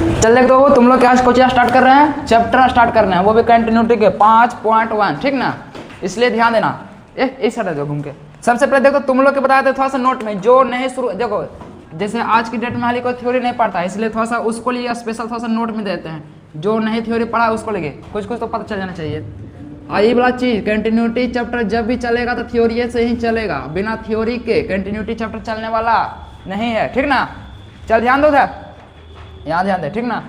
चल देख दो, तुम लोग क्या कोचिंग स्टार्ट कर रहे हैं, चैप्टर स्टार्ट कर रहे हैं, वो भी कंटिन्यूटी के 5.1, ठीक ना। इसलिए ध्यान देना। इस साइड देखो घूम के। सबसे पहले देखो तुम लोग के बताया था थोड़ा सा नोट में, जो नहीं शुरू देखो जैसे आज की डेट में हाली कोई थ्योरी नहीं पढ़ता है, इसलिए थोड़ा सा उसको लिए स्पेशल थोड़ा सा नोट में देते हैं। जो नहीं थ्योरी पढ़ा उसको लेके कुछ कुछ तो पता चल जाना चाहिए। और ये वाला चीज़ कंटिन्यूटी चैप्टर जब भी चलेगा तो थ्योरी से ही चलेगा, बिना थ्योरी के कंटिन्यूटी चैप्टर चलने वाला नहीं है, ठीक ना। चल ध्यान दो उधर, यहाँ ध्यान दे, ठीक ना।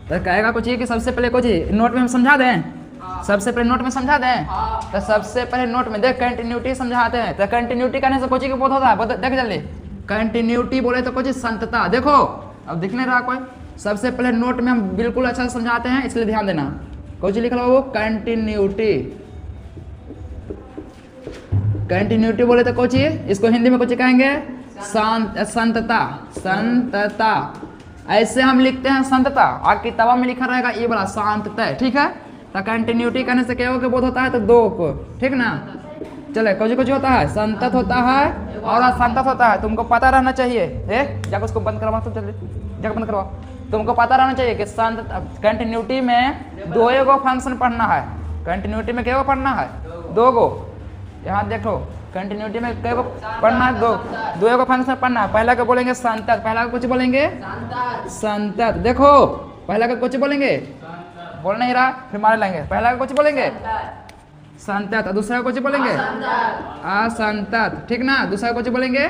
तो कहेगा कुछ ये कि सबसे पहले कुछ नोट में हम समझा दें, सबसे पहले नोट में समझा दें। तो सबसे पहले नोट में देख कंटिन्यूटी समझाते हैं। तो कंटिन्यूटी करने से कुछ की बोध होता है, देख जल्दी। कंटिन्यूटी बोले तो कुछ संतता, देखो अब दिख नहीं रहा कोई। सबसे पहले नोट में हम बिल्कुल अच्छा से समझाते हैं, इसलिए ध्यान देना। कुछ लिखा वो कंटिन्यूटी, कंटिन्यूटी बोले तो कुछ इसको हिंदी में कुछ कहेंगे संतता, संतता। ऐसे हम लिखते हैं संतता, और किताबों में लिखा रहेगा ये वाला शांतता, ठीक है। तो कंटिन्यूटी करने से क्या हो के बोध होता है, तो दो को, ठीक ना। चले कुछ होता है, संतत होता है और असंतत होता है, तुमको पता रहना चाहिए। जाकर उसको बंद करवा, तो चलिए जाकर बंद करवा। तुमको पता रहना चाहिए कि कंटिन्यूटी में दो गो फंक्शन पढ़ना है। कंटिन्यूटी में क्या पढ़ना है, दो गो। यहाँ देखो कंटिन्यूटी में क्या पढ़ना है, दो गो फंक्शन पढ़ना है। पहला का बोलेंगे संतत, पहला का कुछ बोलेंगे संतत। देखो पहला का कुछ बोलेंगे, बोल नहीं रहा फिर मारे लेंगे। पहला का कुछ बोलेंगे संतत, दूसरा कुछ बोलेंगे असंतत, ठीक ना। दूसरा कुछ बोलेंगे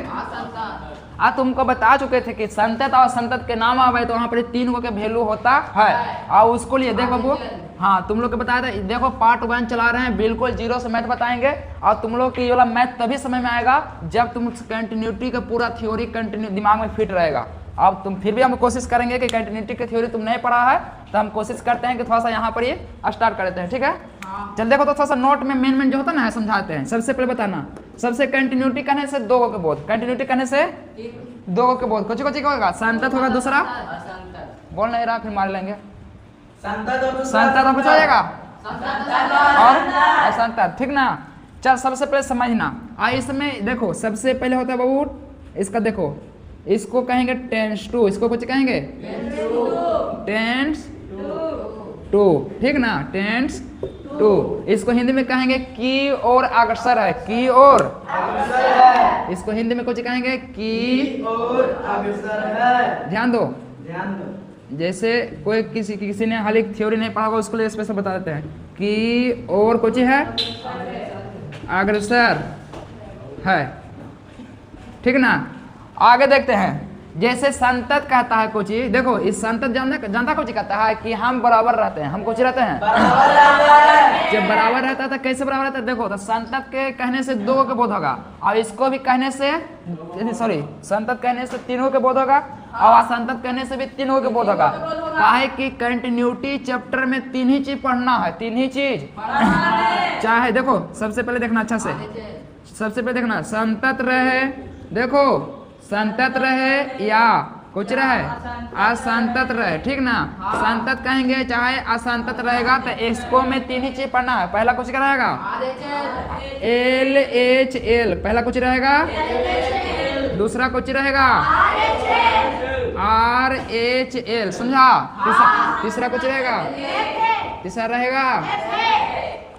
तुमको बता चुके थे कि संतत और संतत के नाम आवे तो वहाँ पर 3 गो के वैल्यू होता है। और उसको लिए देखो बाबू, हाँ तुम लोग को बताया था, देखो पार्ट 1 चला रहे हैं, बिल्कुल जीरो से मैथ बताएंगे। और तुम लोग की ये वाला मैथ तभी समझ में आएगा जब तुम कंटिन्यूटी का पूरा थ्योरी कंटिन्यू दिमाग में फिट रहेगा। अब तुम फिर भी हम कोशिश करेंगे कि कंटिन्यूटी की थ्योरी तुम नहीं पढ़ा है, तो हम कोशिश करते हैं कि थोड़ा सा यहाँ पर ये स्टार्ट करते हैं, ठीक है। चल देखो तो थोड़ा सा नोट में मेन जो होता है ना समझाते हैं। सबसे पहले बताना, सबसे कंटिन्यूटी करने से दो गो के बोध, कंटिन्यूटी करने से दो गो के बोध कुछ होगा, संतत होगा, दूसरा बोल नहीं रहा फिर मार लेंगे। संतत कुछ हो जाएगा और असंतत, ठीक ना। चल सबसे पहले समझना, इसमें देखो सबसे पहले होता है बाबू इसका, देखो इसको कहेंगे टेंस टू, इसको कुछ कहेंगे टेंस टू, ठीक ना, टेंस टू। इसको हिंदी में कहेंगे की और अग्रसर है, की और इसको हिंदी में कुछ कहेंगे की और अग्रसर है। ध्यान दो, जैसे कोई किसी ने हाल थ्योरी नहीं पढ़ा होगा उसको लिए स्पेशल बता देते हैं। की और कुछ है अग्रसर है, ठीक ना। आगे देखते हैं, जैसे संतत कहता है कुछ, देखो इस संतत जानता कुछ कहता है कि हम बराबर रहते हैं, हम कुछ रहते हैं जब बराबर रहता है तो कैसे बराबर रहता है, देखो तो संतत के कहने से दो के बोध होगा, और इसको भी कहने से संतत कहने से 3 के बोध होगा, और असंतत कहने से भी 3 के बोध होगा। काहे कि कंटिन्यूटी चैप्टर में 3 ही चीज पढ़ना है, 3 ही चीज चाहे। देखो सबसे पहले देखना अच्छा से, सबसे पहले देखना संतत रहे, देखो संतत रहे या कुछ रहे असंतत रहे, ठीक ना। संतत कहेंगे चाहे असंतत रहेगा, तो इसको में 3 ही चीज पढ़ना है। पहला कुछ क्या रहेगा LHL, पहला कुछ रहेगा, दूसरा कुछ रहेगा RHL, समझा। तीसरा कुछ रहेगा, तीसरा रहेगा।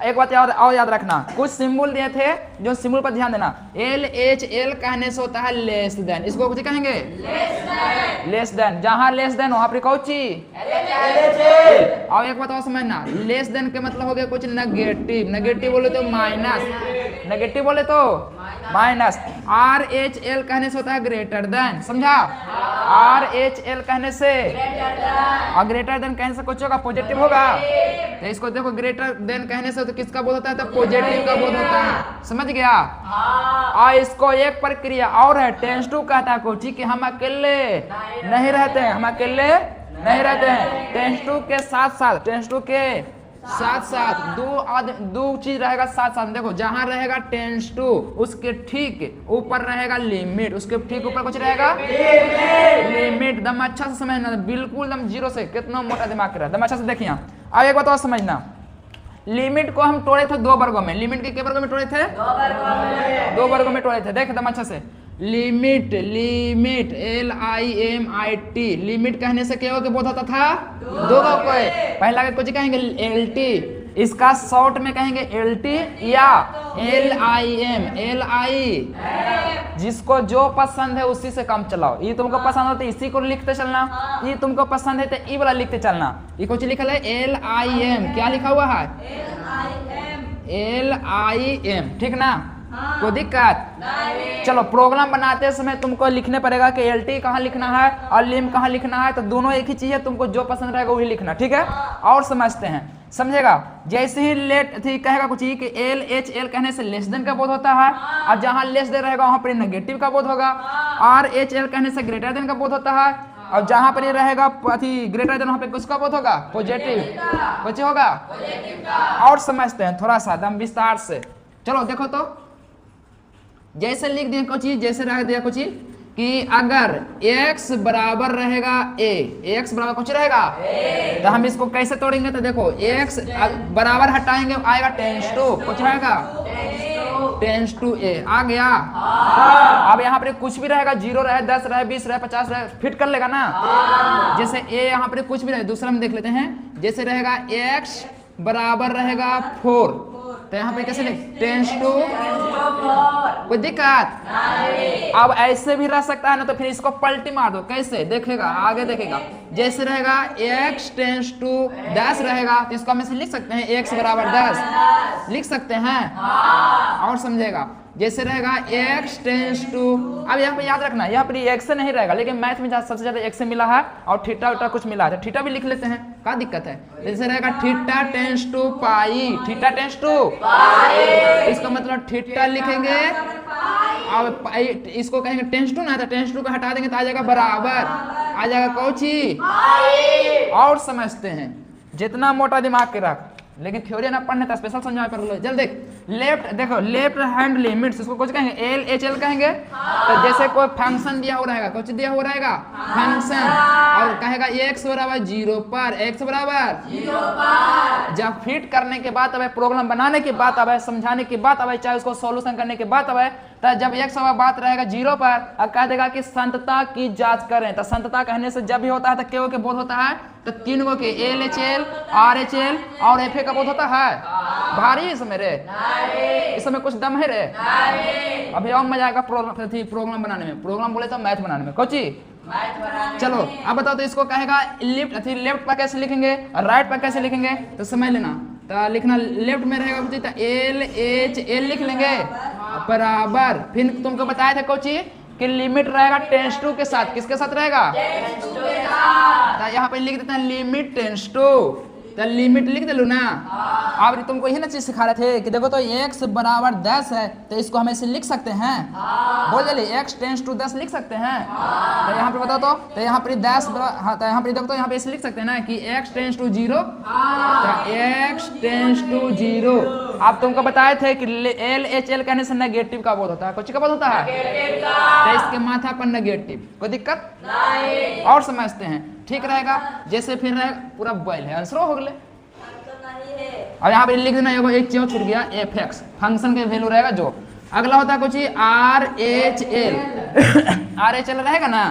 एक बात और याद रखना, कुछ सिंबल दिए थे जो सिंबल पर ध्यान देना। LHL कहने से होता है लेस देन, इसको कुछ कहेंगे लेस देन। जहां लेस देन वहां पर कौची और एक बात और समझना, लेस देन के मतलब हो गया कुछ नेगेटिव, नेगेटिव बोले तो माइनस, नेगेटिव बोले तो माइनस। RHL कहने से होता है ग्रेटर देन, समझा। RHL कहने से और ग्रेटर देन कहने से कुछ होगा पॉजिटिव होगा, तो इसको देखो ग्रेटर देन कहने से तो किसका बोध होता है, तो पॉजिटिव का बोध होता है, समझ गया। और इसको एक प्रक्रिया और है, टेंस टू कहता है कुछ कि हम अकेले नहीं रहते हैं, हम अकेले नहीं रहते हैं। टेंस टू के साथ साथ, टेंस टू के साथ साथ दो चीज रहेगा साथ साथ। देखो जहां रहेगा टेंस टू उसके ठीक ऊपर रहेगा लिमिट, उसके ठीक ऊपर कुछ रहेगा लिमिट। दम अच्छा से समझना, बिल्कुल दम जीरो से, कितना मोटा दिमाग कर रहा है, दम अच्छा से देखिए। अब एक बात और समझना, लिमिट को हम तोड़े थे 2 वर्गों में। लिमिट के वर्गों में तोड़े थे 2 वर्गों में तोड़े थे, देख दम अच्छा से। लिमिट, लिमिट LIMIT, लिमिट कहने से क्या हो के बोध होता था? दो का कोई पहला का कुछ कहेंगे LT, इसका शॉर्ट में कहेंगे LT या LIM, LI, जिसको जो पसंद है उसी से काम चलाओ। ये तुमको पसंद हो तो इसी को लिखते चलना, ये तुमको पसंद है तो ई वाला लिखते चलना। ये कुछ लिखा है LIM, क्या लिखा हुआ है? LIM, ठीक ना? कोई दिक्कत? चलो प्रोग्राम बनाते समय तुमको लिखने पड़ेगा कि LT कहाँ लिखना है और लिम कहाँ लिखना है, तो दोनों एक ही चीज है, तुमको जो पसंद रहेगा वही लिखना, ठीक है? और समझते हैं, समझेगा? जैसे ही लेट थी कहेगा कुछ ही कि LHL कहने से लेस देन का बोध होता है, और जहाँ लेस देन रहेगा वहां पर नेगेटिव का बोध होगा। RHL कहने से ग्रेटर देन का बोध होता है, और जहां पर ये रहेगा ग्रेटर देन वहां पे किसका बोध होगा? पॉजिटिव। कुछ होगा? और समझते हैं थोड़ा सा दम विस्तार से। चलो देखो तो, जैसे लिख दिया कुछ चीज, जैसे रख दिया कुछ चीज कि अगर x बराबर रहेगा a, x बराबर कुछ रहेगा तो हम इसको कैसे तोड़ेंगे? तो देखो x बराबर हटाएंगे आएगा टेंस टू, कुछ रहेगा टेंस टू a, आ गया। अब यहाँ पर कुछ भी रहेगा, 0 रहे, 10 रहे, 20 रहे, 50 रहे, फिट कर लेगा ना। जैसे a यहाँ पर कुछ भी रहे, दूसरा में देख लेते हैं, जैसे रहेगा x बराबर रहेगा 4, तो यहाँ पे कैसे लिख? टेंस टू, कोई दिक्कत? अब ऐसे भी रह सकता है ना, तो फिर इसको पलटी मार दो, कैसे देखेगा? आगे देखेगा, जैसे रहेगा x टेंस टू 10 रहेगा, तो इसको हम ऐसे लिख सकते हैं x बराबर 10, लिख सकते हैं। और समझेगा, जैसे रहेगा x टेंस टू, अब यहाँ पे याद रखना, यहाँ पर x से नहीं रहेगा, लेकिन मैथ में सबसे ज्यादा x से मिला है और थीटा उटा कुछ मिला है, थीटा भी लिख लेते हैं, क्या दिक्कत है? जैसे रहेगा theta tends to pi, theta tends to pi, इसका मतलब थीटा लिखेंगे, अब इसको कहेंगे टेंस टू ना, तो टेंस टू को हटा देंगे तो आ जाएगा बराबर, आ जाएगा कौची। और समझते हैं, जितना मोटा दिमाग के रख, लेकिन थ्योरी ना पढ़ने तो स्पेशल समझा पर लो। जल्द देख, लेफ्ट देखो, लेफ्ट हैंड लिमिट्स, इसको कुछ कहेंगे LHL कहेंगे। तो जैसे कोई फंक्शन दिया हो रहेगा, कुछ दिया हो रहेगा फंक्शन, और कहेगा x बराबर 0 पर, x बराबर 0 पर, जब फिट करने के बाद, अब प्रोग्राम बनाने के बाद, अब समझाने के बाद, अब चाहे उसको सॉल्यूशन करने के बाद, अब तो जब x बात रहेगा 0 पर, अब कह देगा कि संतता की जांच करें। तो संतता कहने से जब भी होता है तो क्या के बोध होता है? तो तीन गो के LHL, RHL और FA का बोध होता है। भारी इसमें रे, इसमें कुछ दम है रे। अभी और मजा आएगा प्रोग्राम बनाने में, प्रोग्राम बोले तो मैथ बनाने में, कोची। चलो अब बताओ, तो इसको कहेगा लेफ्ट पर कैसे लिखेंगे और राइट पर कैसे लिखेंगे, तो समझ लेना। तो लिखना लेफ्ट में रहेगा तो LHL लिख लेंगे बराबर, फिर तुमको बताया था कोची कि लिमिट रहेगा टेंस टू के साथ, किसके साथ रहेगा? यहाँ पे लिख देते हैं लिमिट टेंस टू, तो लिमिट लिख दे लो ना। अब तुमको यही ना चीज सिखा रहे थे कि देखो तो x बराबर 10 है, तो इसको हम ऐसे लिख सकते हैं, बोल जल्दी, x टेंस टू 10 लिख सकते हैं। तो यहाँ पे बताओ तो यहाँ पर 10, हाँ, तो यहाँ पर देखो तो यहाँ पे ऐसे लिख सकते हैं ना कि x टेंस टू 0, तो x टेंस टू 0। अब तुमको बताए थे कि LHL कहने से नेगेटिव का बोध होता है, कुछ का बोध होता है? तो इसके माथा पर नेगेटिव, कोई दिक्कत नहीं। और समझते हैं, ठीक रहेगा। जैसे फिर रहेगा पूरा बॉयल है, आंसर हो गए। और यहाँ पे लिख देना, एक चीज छूट गया, fx फंक्शन के वैल्यू रहेगा जो। अगला होता है कुछ RHL, RHL रहेगा ना,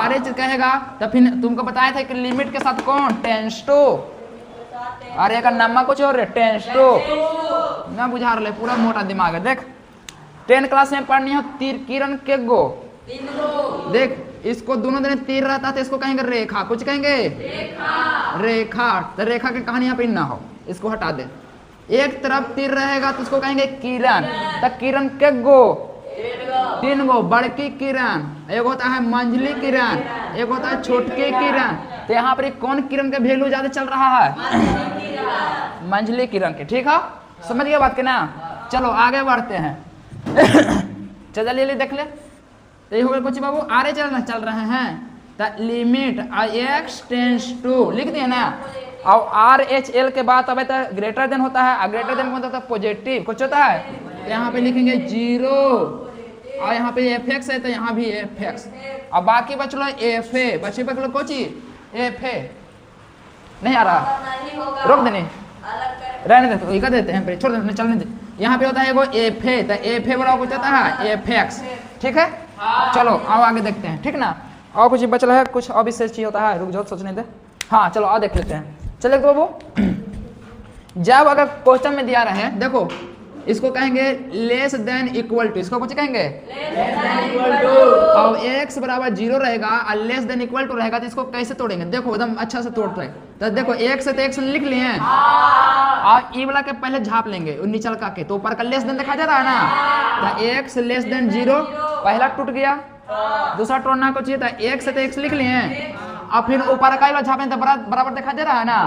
RH कहेगा, तो फिर तुमको बताया था कि लिमिट के साथ कौन? टेंस टू, अरे का नाम कुछ और टेंस टू ना, बुझा रहे पूरा मोटा दिमाग है। देख 10 क्लास में पढ़नी हो, तीर किरण के गो, देख इसको दोनों दिन तीर रहता है, तो इसको कहेंगे रेखा, कुछ कहेंगे रेखा। तो रेखा की कहानी यहाँ पे ना हो, इसको हटा दे। एक तरफ तीर रहेगा तो इसको कहेंगे किरण, तो किरण के गो, 3 गो, बड़की किरण, एक होता है मंझली किरण, एक होता है छोटकी किरण। तो यहाँ पर कौन किरण का वैल्यू ज्यादा चल रहा है? मंझली किरण के, ठीक है, समझ गए बात के ना। चलो आगे बढ़ते हैं। चलिए देख ले, तो ये हो गया कुछ बाबू, आरे चल रहे हैं। तो लिमिट x टेंस टू लिख दिए ना, और RHL के बाद अब ग्रेटर देन होता है, ग्रेटर देन होता है पॉजिटिव, कुछ होता है, तो यहाँ पे लिखेंगे 0, और यहाँ पे fx है तो यहाँ भी fx, और बाकी बच लो fa, बची बच लो कोची fa, नहीं आ रहा, रोक देने, रहने दे, तो देते हैं, छोड़ देते, चलने दे। यहाँ पे होता है वो fa, तो fa बड़ा कुछ होता है fx, ठीक है। चलो आओ आगे देखते हैं, ठीक ना। और कुछ बचल है, कुछ और विशेष चीज होता है, रुक जाओ सोचने दे। हाँ चलो और देख लेते हैं। चलो तो बाबू जब अगर क्वेश्चन में दिया रहे, देखो इसको कहेंगे लेस देन इक्वल टू, इसको कुछ कहेंगे और x बराबर 0 रहेगा और लेस देन इक्वल टू रहेगा, तो इसको कैसे तोड़ेंगे, देखो एकदम अच्छा से तोड़ रहे। तो देखो x है तो x लिख लिए हैं और ई वाला के पहले झाप लेंगे नीचे का के, तो ऊपर का लेस देन दिखा जा रहा है ना, तो x लेस देन 0 पहला टूट गया, दूसरा तोड़ना को चाहिए, तो x है तो x लिख लिए हैं और फिर ऊपर का झापें तो बराबर दिखा दे रहा है ना,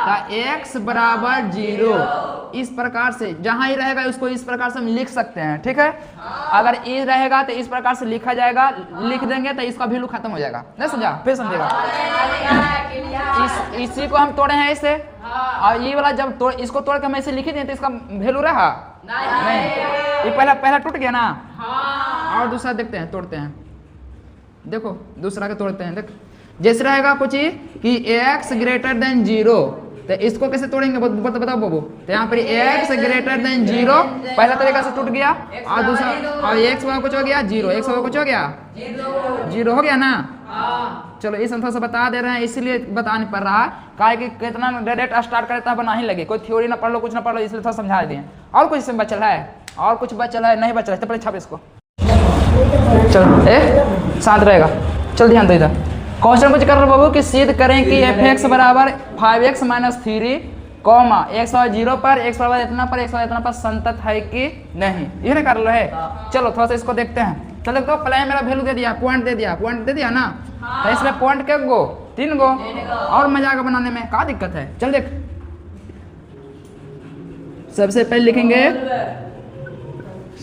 तो x बराबर 0 इस प्रकार से जहां ही रहेगा उसको इस प्रकार से हम लिख सकते हैं, ठीक है। अगर ई रहेगा तो इस प्रकार से लिखा जाएगा, लिख देंगे तो इसका वैल्यू खत्म हो जाएगा, नहीं समझा, फिर समझेगा। इसी को हम तोड़े हैं ऐसे, और ये वाला जब इसको तोड़ के हम ऐसे लिख दें तो इसका वैल्यू रहा नहीं, ये पहला टूट गया ना। और दूसरा देखते हैं, तोड़ते हैं, देखो दूसरा के तोड़ते हैं। देख जैसे रहेगा कुछ ही कि x ग्रेटर देन 0, तो इसको कैसे तोड़ेंगे बताओ बाबू। तो यहाँ पर x ग्रेटर देन 0 पहला तरीका से टूट गया, और दूसरा और x वाला कुछ हो गया 0, x वाला कुछ हो गया 0 हो गया ना। चलो इस अंतर से बता दे रहे हैं, इसीलिए बता नहीं पड़ रहा है, काहे कि कितना डायरेक्ट स्टार्ट करता है बना ही लगे, कोई थ्योरी ना पढ़ लो कुछ ना पढ़ लो, इसलिए थोड़ा समझा दिए। और कुछ इसमें बचल है, और कुछ बचल है, नहीं बचल है तो पहले छाप इसको। चलो साथ रहेगा, चल ध्यान दो इधर। क्वेश्चन कुछ कर रहे बाबू कि सिद्ध करें कि f(x) बराबर 5x - 3, कॉमा x बराबर 0 पर, x बराबर इतना पर, x बराबर इतना पर संतत है कि नहीं, ये ना कर लो है। चलो थोड़ा सा इसको देखते हैं। चलो तो पहले मेरा वैल्यू दे दिया, पॉइंट दे दिया ना, तो इसमें पॉइंट के गो 3 गो, और मजा आएगा बनाने में, क्या दिक्कत है। चल देख, सबसे पहले लिखेंगे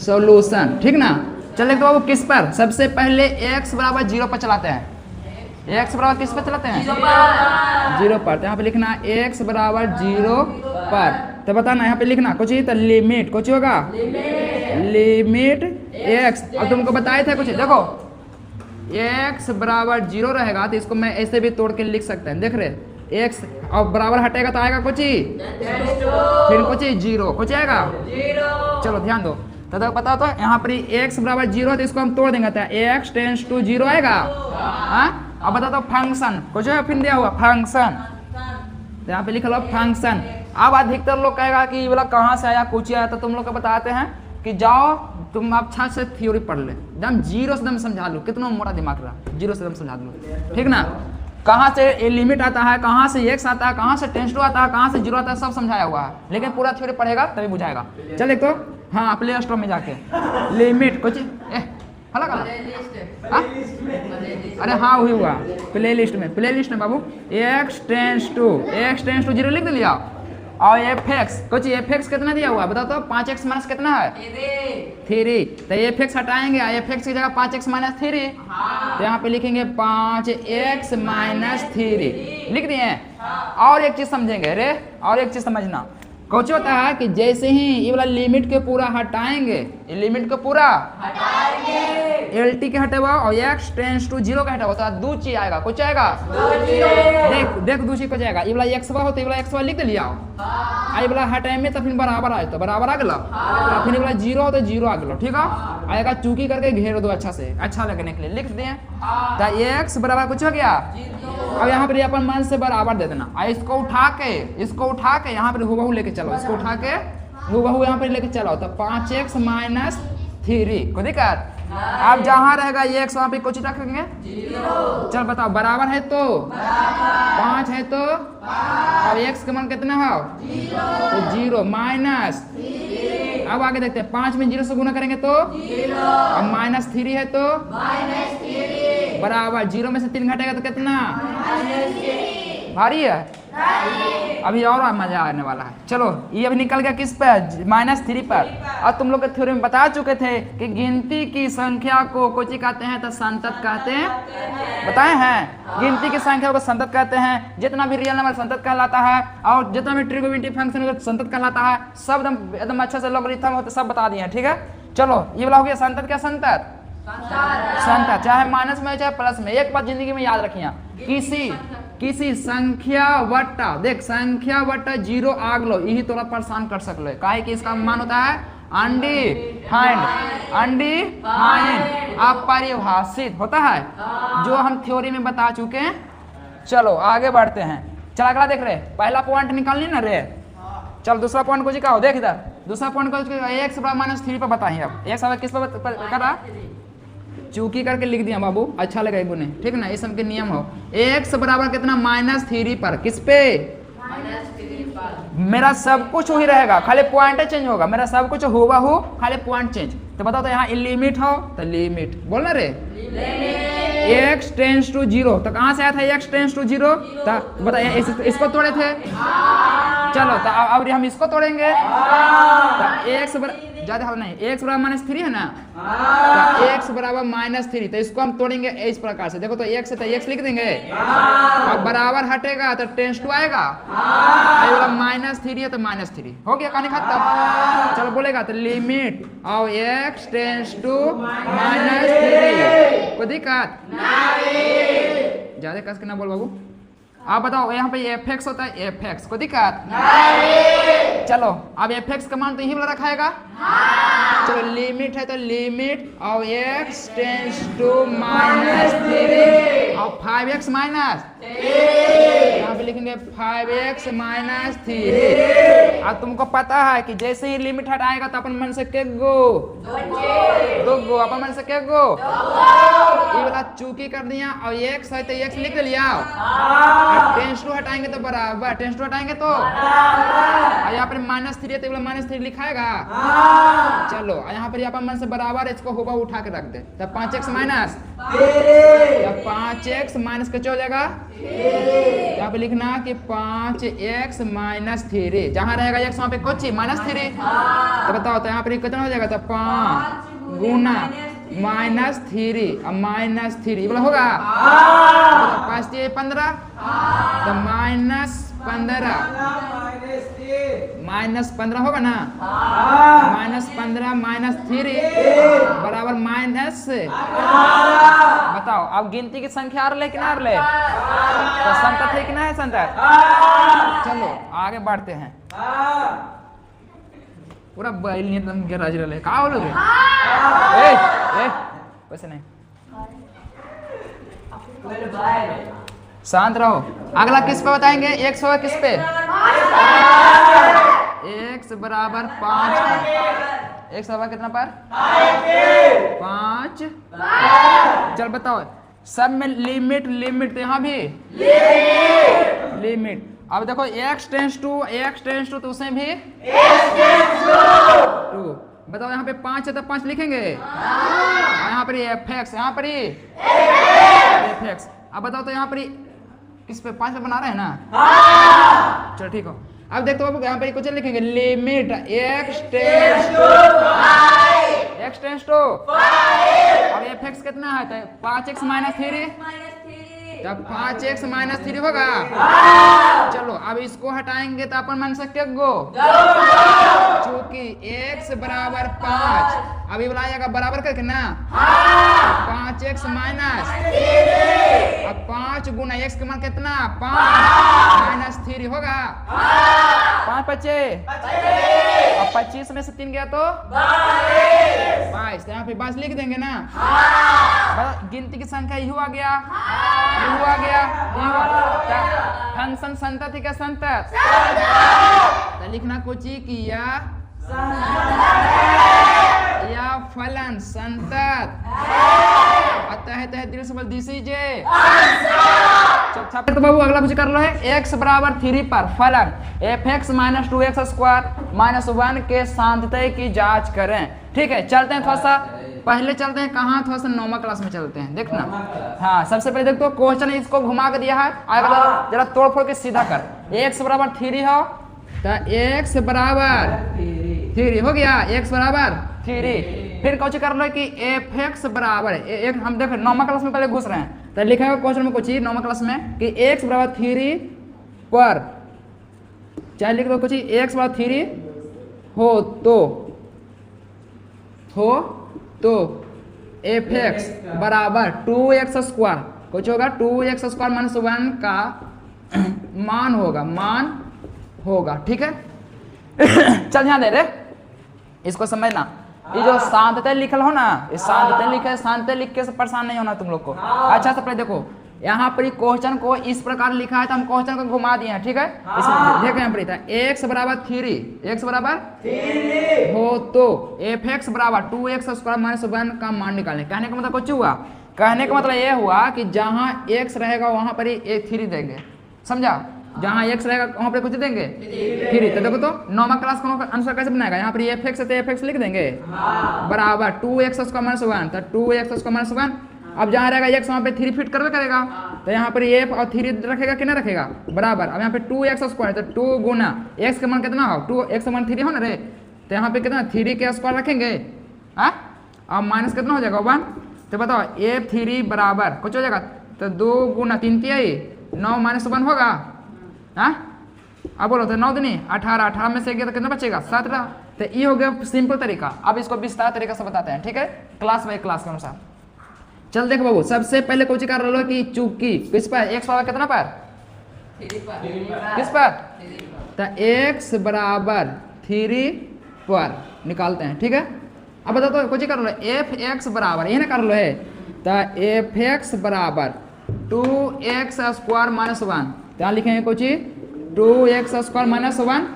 सॉल्यूशन, ठीक ना। चल तो बाबू किस पर, सबसे पहले x बराबर 0 पर चलाते हैं, x बराबर किस पर चलाते हैं 0 पर, तो यहाँ पे लिखना x बराबर 0 पर, तो बताना यहाँ पे लिखना कुछ ही, तो लिमिट कुछ होगा लिमिट x, और तुमको बताए थे कुछ, देखो x बराबर 0 रहेगा तो इसको मैं ऐसे भी तोड़ के लिख सकते हैं, देख रहे x और बराबर हटेगा तो आएगा कुछ ही, फिर कुछ ही 0 कुछ आएगा 0। चलो ध्यान दो, तो पता तो यहाँ पर x बराबर 0 है तो इसको हम तोड़ देंगे, तो x टेंस टू 0 आएगा। हाँ अब बता दो फंक्शन कुछ है, फिर दिया हुआ फंक्शन, तो यहाँ पे लिखा लो फंक्शन। अब अधिकतर लोग कहेगा कि ये वाला कहाँ से आया कुछ आया, तो तुम लोग को बताते हैं कि जाओ तुम अच्छा से थ्योरी पढ़ ले, एकदम 0 से एकदम समझा लो, कितना मोटा दिमाग रहा, 0 से एकदम समझा लो, ठीक ना। कहाँ से ये लिमिट आता है, कहाँ से x आता है, कहाँ से टेंस टू आता है, कहाँ से 0 आता है, सब समझाया हुआ है, लेकिन पूरा थ्योरी पढ़ेगा तभी बुझाएगा। चल एक तो हाँ प्ले स्टोर में जाके लिमिट कुछ हला कला, अरे हाँ वही हुआ प्ले लिस्ट में बाबू x टेंस टू 0 लिख लिया, और f(x) कुछ f(x) कितना दिया हुआ बता तो 5x माइनस कितना है 3, तो f(x) हटाएंगे, f(x) की जगह 5x माइनस 3, तो यहाँ पे लिखेंगे 5x माइनस 3 लिख दिए। और एक चीज समझेंगे, अरे और एक चीज समझना, कुछ होता है कि जैसे ही ये वाला लिमिट के पूरा हटाएंगे, ये लिमिट को पूरा हटाएंगे, LT के हटेगा और x टेंस टू 0 का हटेगा, तो दो चीज आएगा, कुछ आएगा देख दो चीज को जाएगा, ये वाला x होता है, ये वाला x लिख लिया, आई वाला हटाए में तो फिर बराबर आए तो बराबर आ गया, तो फिर वाला 0 हो तो 0 आ गया, ठीक है आएगा, चूकी करके घेर दो अच्छा से, अच्छा लगने के लिए लिख दिए, तो x बराबर कुछ हो गया। अब यहाँ पर अपन मन से बराबर दे देना, इसको उठा के यहाँ पर हुबहू लेके चलो, इसको उठा के हुबहू यहाँ पर लेके चलो, तो 5x माइनस 3 को दिक्कत। अब जहाँ रहेगा ये x वहाँ पे कुछ रखेंगे, चल बताओ बराबर है तो 5 है तो, अब x का मान कितना है तो 0 माइनस, अब आगे देखते हैं 5 में 0 से गुना करेंगे तो, अब माइनस 3 है तो बराबर 0 में से 3 घटेगा तो कितना भारी है, अभी और मजा आने वाला है। चलो ये अभी निकल गया किस पर -3 पर। और तुम लोग के थ्योरी में बता चुके थे कि गिनती की संख्या को कोची कहते हैं तो संतत कहते हैं, बताए हैं गिनती की संख्या को संतत कहते हैं, जितना भी रियल नंबर संतत कहलाता है, और जितना भी ट्रिगोनोमेट्रिक फंक्शन संतत कहलाता है, सब एकदम अच्छे से लॉगरिथम होते सब बता दिए, ठीक है। चलो ये वाला हो गया संतत, क्या संतत संतत, चाहे माइनस में चाहे प्लस में। एक बात जिंदगी में याद रखिए, किसी संख्या वट्टा देख संख्या वट्टा 0 आग लो, यही तोरा परेशान कर सकलो है, काहे कि इसका मान होता है अनडिफाइंड, अनडिफाइंड अपरिभाषित होता है, जो हम थ्योरी में बता चुके हैं। चलो आगे बढ़ते हैं। चल अगला देख रहे, पहला पॉइंट निकालनी ना रे। चल दूसरा पॉइंट को जी का हो, देख इधर दूसरा पॉइंट को एक्स बराबर -3 पर बताइए। अब एक्स बराबर किस पर करा, चूकी करके लिख दिया बाबू, अच्छा लगा इन्हें, ठीक ना, ये सब के नियम हो। एक्स बराबर कितना -3 पर, किस पे, मेरा सब कुछ वही रहेगा, खाली पॉइंट चेंज होगा, मेरा सब कुछ होगा हो, खाली पॉइंट चेंज। तो बताओ तो यहाँ लिमिट हो, तो लिमिट बोलना रे, x टेंस टू 0, तो कहाँ से आया था x टेंस टू 0, तो बताइए इसको तोड़े थे। चलो तो अब हम इसको तोड़ेंगे, तो x ज्यादा हल नहीं, x बराबर -3 है ना, तो x बराबर -3, तो इसको हम तोड़ेंगे इस प्रकार से। देखो तो x है तो x लिख देंगे, अब बराबर हटेगा तो टेंस टू आएगा, -3 है तो -3 हो गया, कहानी खत्म। चलो बोलेगा तो लिमिट और x टेंस टू -3, कोई दिक्कत नहीं, ज्यादा कस के ना बोल बाबू। आप बताओ यहाँ पे fx होता है, fx को दिक्कत नहीं। चलो अब fx का मान तो यही वाला रखाएगा। चलो लिमिट है तो लिमिट और x टेंस टू -3 और 5x माइनस, यहाँ पे लिखेंगे 5x -3। अब तुमको पता है कि जैसे ही लिमिट हटाएगा तो अपन मन से के गो, दो गो, अपन मन से के गो, ये वाला चूकी कर दिया और x है तो x लिख लिया, टेंस टू हटाएंगे तो बराबर, टेंस टू हटाएंगे तो यहाँ पर -3 है तो -3 लिखाएगा। चलो यहाँ पर अपन मन से बराबर इसको होगा उठा के रख दे, तब 5x माइनस, तब 5x माइनस का हो जाएगा, यहाँ पे लिखना कि 5x -3, जहाँ रहेगा x वहाँ पे कुछ -3, तो बताओ तो यहाँ पर कितना हो जाएगा, तो 5 गुना -3 और -3 बोला होगा, 5 3 15, तो -15 होगा ना, -15 -3 बराबर माइनस। बताओ अब गिनती की संख्या आ रही कि ना आ रही, तो संतत है कि ना है संतत। चलो आगे बढ़ते हैं, पूरा बैल नहीं एकदम गैराज रहे, कहाँ हो लोग, वैसे नहीं, शांत रहो। अगला किस पे बताएंगे, x होगा किस पे, x बराबर 5, x बराबर कितना पर 5। चल बताओ सब में लिमिट, लिमिट तो यहाँ भी लिमिट। अब देखो x टेंस टू तो उसमें भी 2। बताओ यहाँ पे 5 है तो 5 लिखेंगे, यहाँ पर fx, यहाँ पर fx। अब बताओ तो यहाँ पर किस पे 5 पे बना रहे हैं ना, चलो ठीक हो। अब देखते हो यहाँ पे कुछ लिखेंगे, लिमिट x टेंस टू, अब fx कितना है, तो 5x -3, तब 5x -3 होगा। चलो अब इसको हटाएंगे तो अपन मान सकते गो, चूंकि x बराबर 5, अभी बुलाएगा बराबर करके ना, 5x माइनस, अब 5 गुना x का मान कितना, 5 -3 होगा, 5 बचे, अब 25 में से 3 गया तो 22, यहाँ पे 22 लिख देंगे ना। गिनती की संख्या यही आ गया, आ गया, फंक्शन संतत है क्या, संतत, तो लिखना कुछ ही किया या फलन संतत, अतः है दिल से बोल दीजिए। तो बाबू अगला कुछ कर लो है, x बराबर 3 पर फलन fx -2x² -1 के सांतत्य की जांच करें। ठीक है, चलते हैं थोड़ा सा पहले, चलते हैं कहाँ, थोड़ा सा 9वीं क्लास में चलते हैं, देखना। हाँ सबसे पहले देखो क्वेश्चन इसको घुमा कर दिया है, अगर जरा तोड़ फोड़ के सीधा कर, x बराबर 3 हो तो x बराबर 3 हो गया, x बराबर 3। फिर कुछ कर लो कि fx बराबर एक, हम देखो 9वीं क्लास में पहले घुस रहे हैं, तो लिखा है क्वेश्चन में कुछ ही 9वीं क्लास में कि x बराबर 3 पर, चाहे लिख दो कुछ ही, x बराबर 3 हो तो fx बराबर 2x², कुछ होगा 2x² -1 का मान होगा, ठीक है। चल ध्यान दे रहे, इसको समझना, ये जो शांतता लिखल हो ना, ये शांतता लिखे, शांतता लिख के परेशान नहीं होना तुम लोग को। अच्छा से पहले देखो यहाँ पर क्वेश्चन को इस प्रकार लिखा है तो हम क्वेश्चन को घुमा दिए हैं, ठीक है। देखो यहाँ पर x बराबर 3, x बराबर 3 हो तो f(x) बराबर 2x² - 1 का मान निकालें। कहने का मतलब कुछ हुआ, कहने का मतलब ये हुआ कि जहाँ x रहेगा वहां पर ही 3 देंगे, समझा। जहाँ x रहेगा वहां पर कुछ देंगे 3। तो देखो तो 9वां क्लास का आंसर कैसे बनाएगा, यहाँ पर f(x) है तो f(x) लिख देंगे बराबर 2x² - 1, तो 2x² - 1। अब जहाँ रहेगा x वहाँ पे 3 फिट करवे करेगा, तो यहाँ पर f और 3 रखेगा कि नहीं रखेगा बराबर। अब यहाँ पे 2x² तो 2 गुना x का मान कितना हो, 2x का मान 3 हो ना रे, तो यहाँ पे कितना 3 के स्क्वायर रखेंगे, हाँ। अब माइनस कितना हो जाएगा 1, तो बताओ f3 बराबर कुछ हो जाएगा, तो 2 गुना 3 3 9 - 1 होगा, हाँ। अब बोलो तो 9 दूनी 18, 18 में से गया तो कितना बचेगा 17। तो ये हो गया सिंपल तरीका। अब इसको विस्तार तरीका से बताते हैं, ठीक है, क्लास बाई क्लास के अनुसार। चल देखो बाबू, सबसे पहले कोची कर लो कि चूकी किस पर, x बराबर कितना पर, किस पर, तो x बराबर 3 पर निकालते हैं, ठीक है। अब बताओ तो कोची कर लो f(x) बराबर ये ना कर लो है, तो f(x) बराबर 2x² - 1, यहाँ लिखेंगे कोची 2x² - 1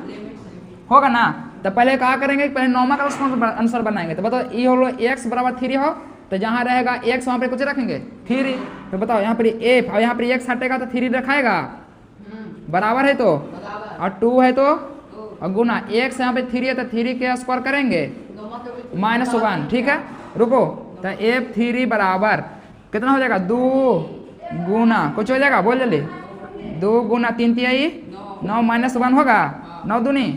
होगा ना। तो पहले क्या करेंगे, पहले नॉर्मल का आंसर बनाएंगे। तो बताओ ये हो x बराबर 3 हो, तो जहाँ रहेगा x वहाँ पे कुछ रखेंगे 3। तो बताओ यहाँ पर f और यहाँ पर x हटेगा तो 3 रखाएगा, बराबर है तो, और 2 है तो, और गुना x यहाँ पे 3 है तो 3 के स्क्वायर करेंगे -1, ठीक है। रुको, तो f3 बराबर कितना हो जाएगा 2 गुना कुछ हो जाएगा, बोल जल्दी, 2 गुना 3 3 9 -1 होगा, 9 दूनी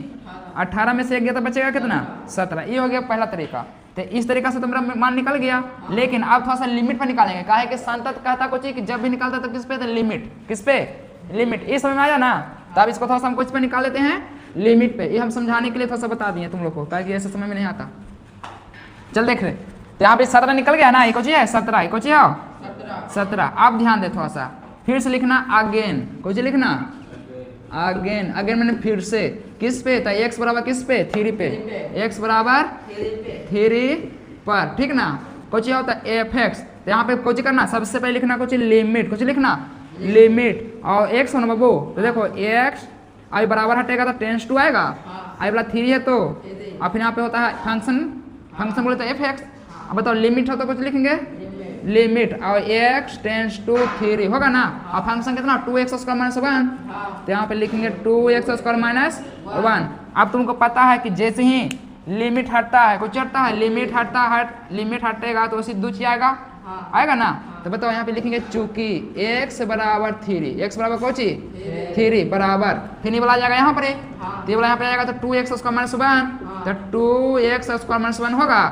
18 में से एक गया तो बचेगा कितना 17। ये हो गया पहला तरीका। तो इस तरीका से तुम्हारा मान निकल गया, लेकिन अब थोड़ा सा लिमिट पर निकालेंगे। काहे कि संतत कहता कुछ कि जब भी निकालता तो किस पे, तो लिमिट, किस पे, लिमिट। ये समझ में आया ना। तो अब इसको थोड़ा सा हम कुछ पे निकाल लेते हैं, लिमिट पे। ये हम समझाने के लिए थोड़ा सा बता दिए तुम लोग को, ताकि ऐसे समय में नहीं आता। चल देख रहे, तो यहाँ पे 17 निकल गया ना, ये कुछ है 17, कुछ है 17। अब ध्यान दे थोड़ा सा, फिर से लिखना अगेन, कुछ लिखना अगेन, अगेन मैंने फिर से, किस पे, तो x बराबर किस पे 3 पे, x बराबर 3 पर, ठीक ना। कुछ होता है f(x), तो यहाँ पे कुछ करना, सबसे पहले लिखना कुछ लिमिट, कुछ लिखना लिमिट, और x होना बाबू, तो देखो x आई बराबर हटेगा तो टेंस टू आएगा, आई वाला 3 है तो, और फिर यहाँ पे होता है फंक्शन, फंक्शन बोले तो f(x). अब बताओ लिमिट हो तो कुछ लिखेंगे लिमिट, और x टेंस टू 3 होगा ना, और फंक्शन कितना 2x² - 1, तो यहाँ पे लिखेंगे 2x² - 1। अब तुमको पता है कि जैसे ही लिमिट हटता है कुछ हटता है, लिमिट हटेगा तो उसी दूची आएगा, आएगा ना। तो बताओ यहाँ पे लिखेंगे चूंकि x बराबर 3, x बराबर कोची 3 बराबर, फिर ये वाला जाएगा यहाँ पर, तो ये वाला यहाँ पे आएगा तो 2x² - 1, तो 2x² - 1 होगा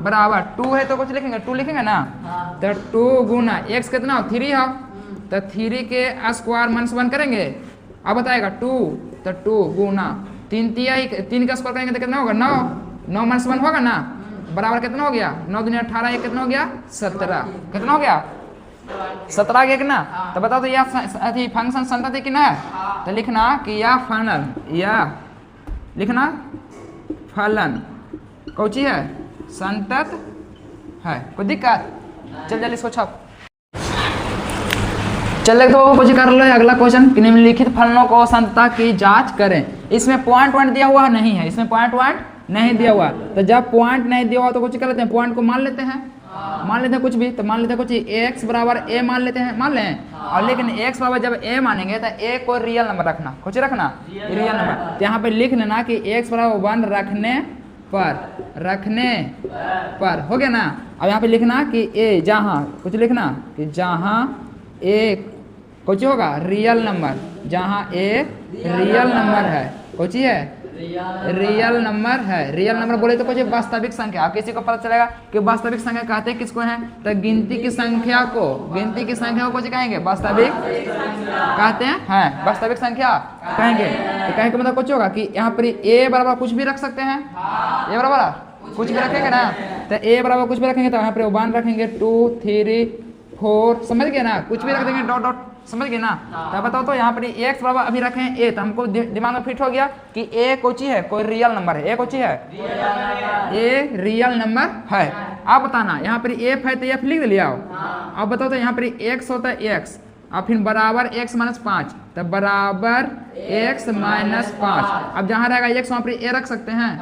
बराबर 2 है तो कुछ लिखेंगे 2 लिखेंगे ना, तो 2 गुना x कितना हो 3 हो, तो 3 के स्क्वायर -1 करेंगे। अब बताएगा 2, तो 2 गुना 3 3 का स्क्वायर करेंगे तो कितना होगा 9 -1 होगा ना, बराबर कितना हो गया 9 दूनी 18, ये कितना हो गया 17, कितना हो गया 17 गया कितना। तो बताओ तो यह फंक्शन संतत कितना है, तो लिखना कि यह फलन, यह लिखना फलन कौची है संतत है, कोई दिक्कत। चल जल्दी इसको छाप। चल तो कुछ कर लो अगला क्वेश्चन, निम्नलिखित फलनों को संतता की जांच करें। इसमें पॉइंट दिया हुआ नहीं है, इसमें पॉइंट नहीं दिया हुआ, तो जब पॉइंट नहीं दिया हुआ तो कुछ कर लेते हैं, पॉइंट को मान लेते हैं, मान लेते हैं कुछ भी, तो मान लेते हैं कुछ x बराबर a मान लेते हैं, मान लें। और लेकिन x बराबर जब a मानेंगे तो a को रियल नंबर रखना, कुछ रखना रियल नंबर, तो यहाँ पे लिख लेना कि x बराबर 1 रखने पर हो गया ना। अब यहाँ पे लिखना कि a जहाँ, कुछ लिखना कि जहाँ a कुछ होगा रियल नंबर, जहाँ a रियल नंबर है, कुछ है रियल नंबर है। रियल नंबर बोले तो कुछ वास्तविक संख्या। अब किसी को पता चलेगा कि वास्तविक संख्या कहते हैं किसको है, तो गिनती की संख्या को कुछ कहेंगे वास्तविक कहते हैं, वास्तविक संख्या कहेंगे। तो कहेंगे मतलब कुछ होगा कि यहाँ पर a बराबर कुछ भी रख सकते हैं, a बराबर कुछ भी रखेंगे ना, तो a बराबर कुछ भी रखेंगे तो यहाँ पर 1 रखेंगे, 2 3 4, समझ गए ना, कुछ भी रख देंगे डॉट डॉट, समझ गए ना। तो बताओ तो यहाँ पर x बराबर अभी रखे हैं a, तो हमको दिमाग में फिट हो गया कि a कोची है, कोई रियल नंबर है, a कोची है, a रियल नंबर है। आप बताना यहाँ पर f है तो f लिख लिया। अब बताओ तो यहाँ पर x होता है x, अब फिर बराबर x माइनस 5, तब बराबर x माइनस 5। अब जहाँ रहेगा x वहाँ पर a रख सकते हैं,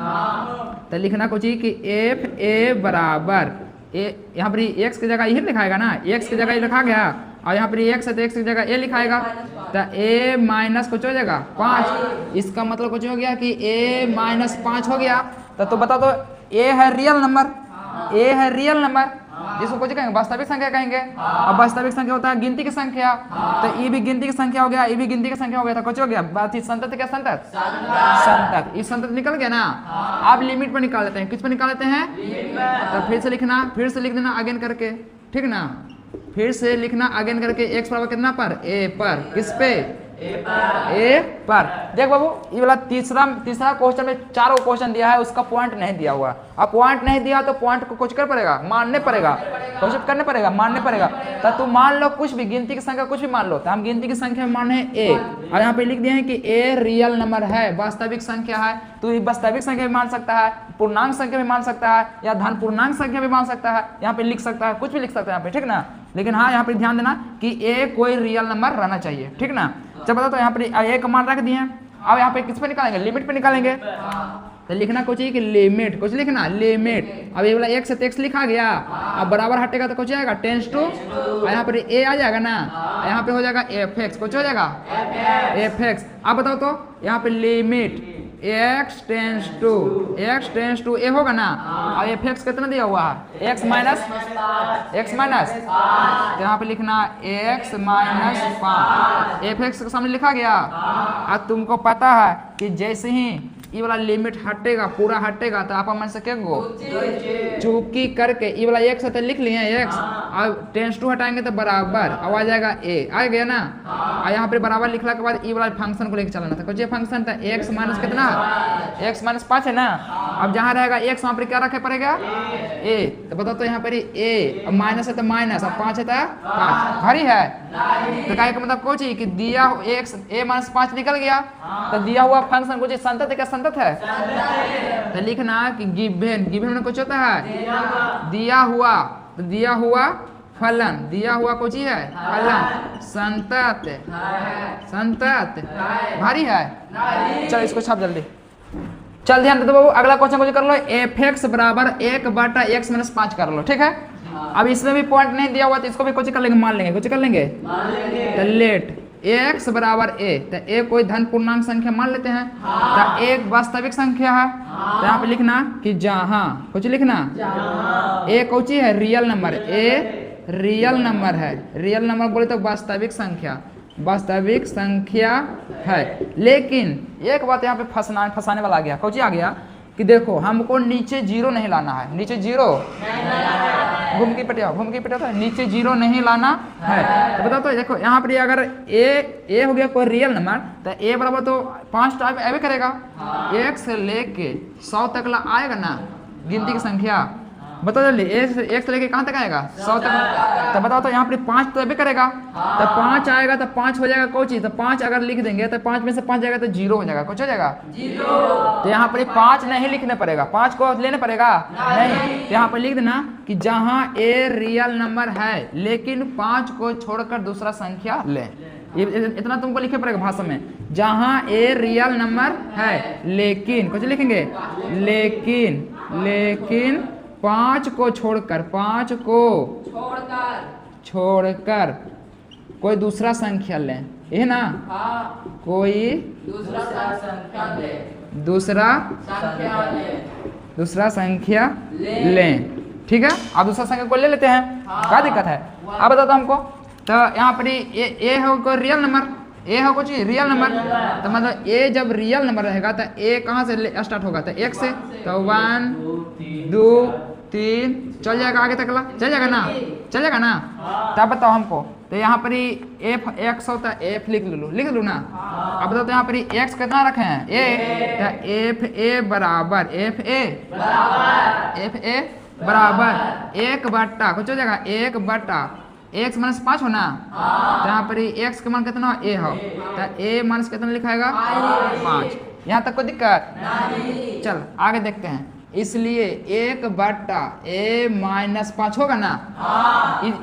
तो लिखना कुछ ही कि f a बराबर a, यहाँ पर x की जगह यही लिखाएगा ना, x की जगह ये लिखा गया, और यहाँ पर x है तो x की जगह a लिखाएगा, तो a माइनस कुछ हो जाएगा 5। इसका मतलब कुछ हो गया कि a माइनस 5 हो गया। तो बता दो a है रियल नंबर, a है रियल नंबर, जिसको कुछ कहेंगे वास्तविक संख्या कहेंगे। अब वास्तविक संख्या होता है गिनती की संख्या, तो ये भी गिनती की संख्या हो गया, ये भी गिनती की संख्या हो गया, तो कुछ हो गया बात ही संतत क्या संतत, संतत। ये संतत निकल गया ना। आप लिमिट पर निकाल लेते हैं, किस पर निकाल लेते हैं, तो फिर से लिखना, फिर से लिख देना अगेन करके, ठीक ना, फिर से लिखना अगेन करके x बराबर कितना पर, a पर, किस पे, ए पर। देख बाबू ये वाला तीसरा क्वेश्चन में 4 क्वेश्चन दिया है, उसका पॉइंट नहीं दिया हुआ। अब पॉइंट नहीं दिया तो पॉइंट को कुछ कर पड़ेगा, मानने पड़ेगा, कोशिश करने पड़ेगा, मानने पड़ेगा। तो तू मान लो कुछ भी, गिनती की संख्या कुछ भी मान लो, तो हम गिनती की संख्या में मान है a, और यहाँ पे लिख दिए हैं कि a रियल नंबर है, वास्तविक संख्या है। तो ये वास्तविक संख्या भी मान सकता है, पूर्णांक संख्या भी मान सकता है, या धन पूर्णांक संख्या भी मान सकता है, यहाँ पे लिख सकता है, कुछ भी लिख सकता है यहाँ पे, ठीक ना। लेकिन हाँ यहाँ पे ध्यान देना कि a कोई रियल नंबर रहना चाहिए, ठीक ना। जब बता तो यहाँ पर a का मान रख दिए। अब यहाँ पे किस पे निकालेंगे, लिमिट पे निकालेंगे। तो लिखना कुछ ही कि लिमिट, कुछ लिखना लिमिट। अब ये वाला x है तो x लिखा गया, अब बराबर हटेगा तो कुछ आएगा टेंस टू, और यहाँ पर a आ जाएगा ना, यहाँ पे हो जाएगा fx, कुछ हो जाएगा fx। अब बताओ तो यहाँ पे limit x tends to a होगा ना, और fx कितना दिया हुआ है, x माइनस, तो यहाँ पे लिखना x माइनस 5, fx के सामने लिखा गया। अब तुमको पता है कि जैसे ही ये वाला लिमिट हटेगा, पूरा हटेगा, तो आप मन से क्या गो चूकी करके ये वाला x है तो लिख लिए x, अब टेंस टू हटाएंगे तो बराबर, अब आ जाएगा a, आ गया ना। और यहाँ पे बराबर लिखने के बाद ये वाला फंक्शन को लेकर चलाना था, कुछ ये फंक्शन था x माइनस कितना, x माइनस 5 है ना। अब जहाँ रहेगा x वहाँ पर क्या रखे पड़ेगा, a, तो बताओ तो यहाँ पर a, अब माइनस है तो माइनस, अब 5 है तो 5, भारी है। तो कहे का मतलब कुछ ही कि दिया x a माइनस 5 निकल गया, तो दिया हुआ फंक्शन कुछ संतत है, क्या संतत है, तो लिखना कि गिवन में कुछ होता है दिया हुआ, तो दिया हुआ फलन, दिया हुआ कुछ ही है फलन, संतत भारी है। चल इसको छाप जल्दी, चल ध्यान दे बाबू। अगला क्वेश्चन कुछ कर लो, fx बराबर 1/x माइनस 5 कर लो, ठीक है। अब इसमें भी पॉइंट नहीं दिया हुआ तो इसको भी कुछ कर लेंगे, मान लेंगे, कुछ कर लेंगे, तो लेट x बराबर a, तो a कोई धन पूर्णांक संख्या मान लेते हैं, तो एक वास्तविक संख्या है। तो यहाँ पे लिखना कि जहाँ, कुछ लिखना a कौची है, real number, a real number है, रियल नंबर बोले तो वास्तविक संख्या, वास्तविक संख्या है। लेकिन एक बात यहाँ पे फंसाने वाला आ गया, कौची आ गया कि देखो हमको नीचे 0 नहीं लाना है, नीचे 0 घूम के पटिया था, नीचे 0 नहीं लाना है। तो बताओ तो देखो यहाँ पर अगर a हो गया कोई रियल नंबर, तो a बराबर तो 5 टाइम ऐसे करेगा, 1 से लेके 100 तक ला आएगा ना गिनती की संख्या। बताओ जल्दी, 1 से लेके कहाँ तक आएगा, 100 तक। तो बताओ तो यहाँ पर 5 तो ऐसे करेगा, तो 5 आएगा तो 5 हो जाएगा कोची, तो 5 अगर लिख देंगे तो 5 में से 5 जाएगा तो 0 हो जाएगा, कुछ हो जाएगा 0। तो यहाँ पर 5 नहीं लिखने पड़ेगा, 5 को लेने पड़ेगा नहीं। तो यहाँ पर लिख देना कि जहाँ a रियल नंबर है लेकिन 5 को छोड़कर दूसरा संख्या ले, इतना तुमको लिखे पड़ेगा भाषा में, जहाँ a रियल नंबर है लेकिन, कुछ लिखेंगे लेकिन 5 को छोड़कर, 5 को छोड़कर कोई दूसरा संख्या लें, ये ना, कोई दूसरा संख्या लें, ठीक है। अब दूसरा संख्या को ले लेते हैं, क्या दिक्कत है। अब बताता हमको, तो यहाँ पर ए हो कोई रियल नंबर, ए हो कुछ रियल नंबर, तो मतलब ए जब रियल नंबर रहेगा तो ए कहाँ से स्टार्ट होगा, तो 1 से, तो 1 2 3 चल जाएगा, आगे तक ला चल जाएगा ना। तब बताओ हमको, तो यहाँ पर एफ एक्स होता है, एफ लिख लूँ ना। अब बताओ तो यहाँ पर एक्स कितना रखे हैं, ए, तो एफ ए बराबर एफ ए बराबर 1 बट्टा कुछ हो जाएगा 1 बट्टा x माइनस 5 हो ना, तो यहाँ पर x का मान कितना हो, a हो, तो a माइनस कितना लिखाएगा 5। यहाँ तक कोई दिक्कत नहीं। चल आगे देखते हैं। इसलिए 1/a माइनस 5 होगा ना।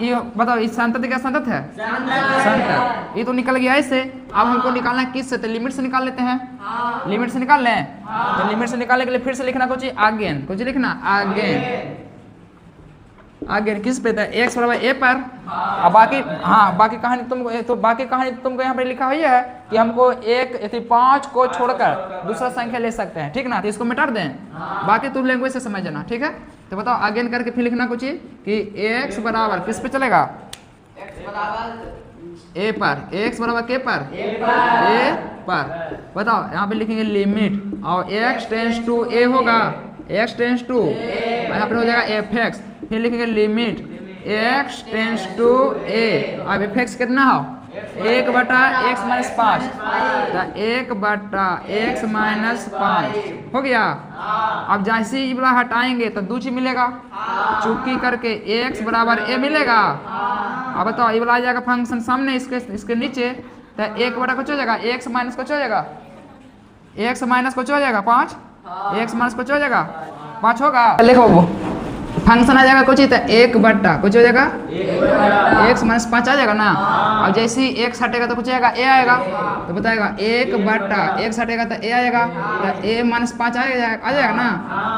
ये बताओ इस संतत क्या संतत है, संतत। ये तो निकल गया इससे। अब हमको निकालना है किस से, तो लिमिट से निकाल लेते हैं। लिमिट से निकाल लें, तो लिमिट से निकालने के लिए फिर से लिखना कुछ अगेन, कुछ लिखना अगेन। अगेन किस पे था, x बराबर a पर। अब बाकी बाकी कहानी तुमको यहाँ पे लिखा हुई है कि हमको 5 को छोड़कर दूसरा संख्या ले सकते हैं, ठीक ना। तो इसको मिटा दें, बाकी तुम लैंग्वेज से समझ जाना, ठीक है। तो बताओ अगेन करके फिर लिखना कुछ कि x बराबर किस पे चलेगा, a पर। x बराबर k पर, a पर। बताओ यहाँ पे लिखेंगे लिमिट, और x टेंस टू a होगा, x टेंस टू, यहाँ पर हो जाएगा fx। फिर लिखेंगे limit x tends to a। अब fx कितना हो, 1/x माइनस 5, तो 1/x माइनस 5 हो गया। अब जैसे ही वाला हटाएंगे तो 2 चीज मिलेगा, चुकी करके x बराबर a मिलेगा। अब बताओ ये वाला आ जाएगा फंक्शन सामने, इसके नीचे, तो 1/, कुछ हो जाएगा x माइनस कुछ हो जाएगा, x माइनस कुछ हो जाएगा 5, x माइनस कुछ हो जाएगा 5 होगा। लिखो वो फंक्शन आ जाएगा कुछ ही, तो 1/, कुछ हो जाएगा x माइनस 5 आ जाएगा ना। और जैसे ही x हटेगा तो कुछ आएगा, a आएगा। तो बताएगा 1/, x हटेगा तो a आएगा, तो a माइनस 5 आ जाएगा ना।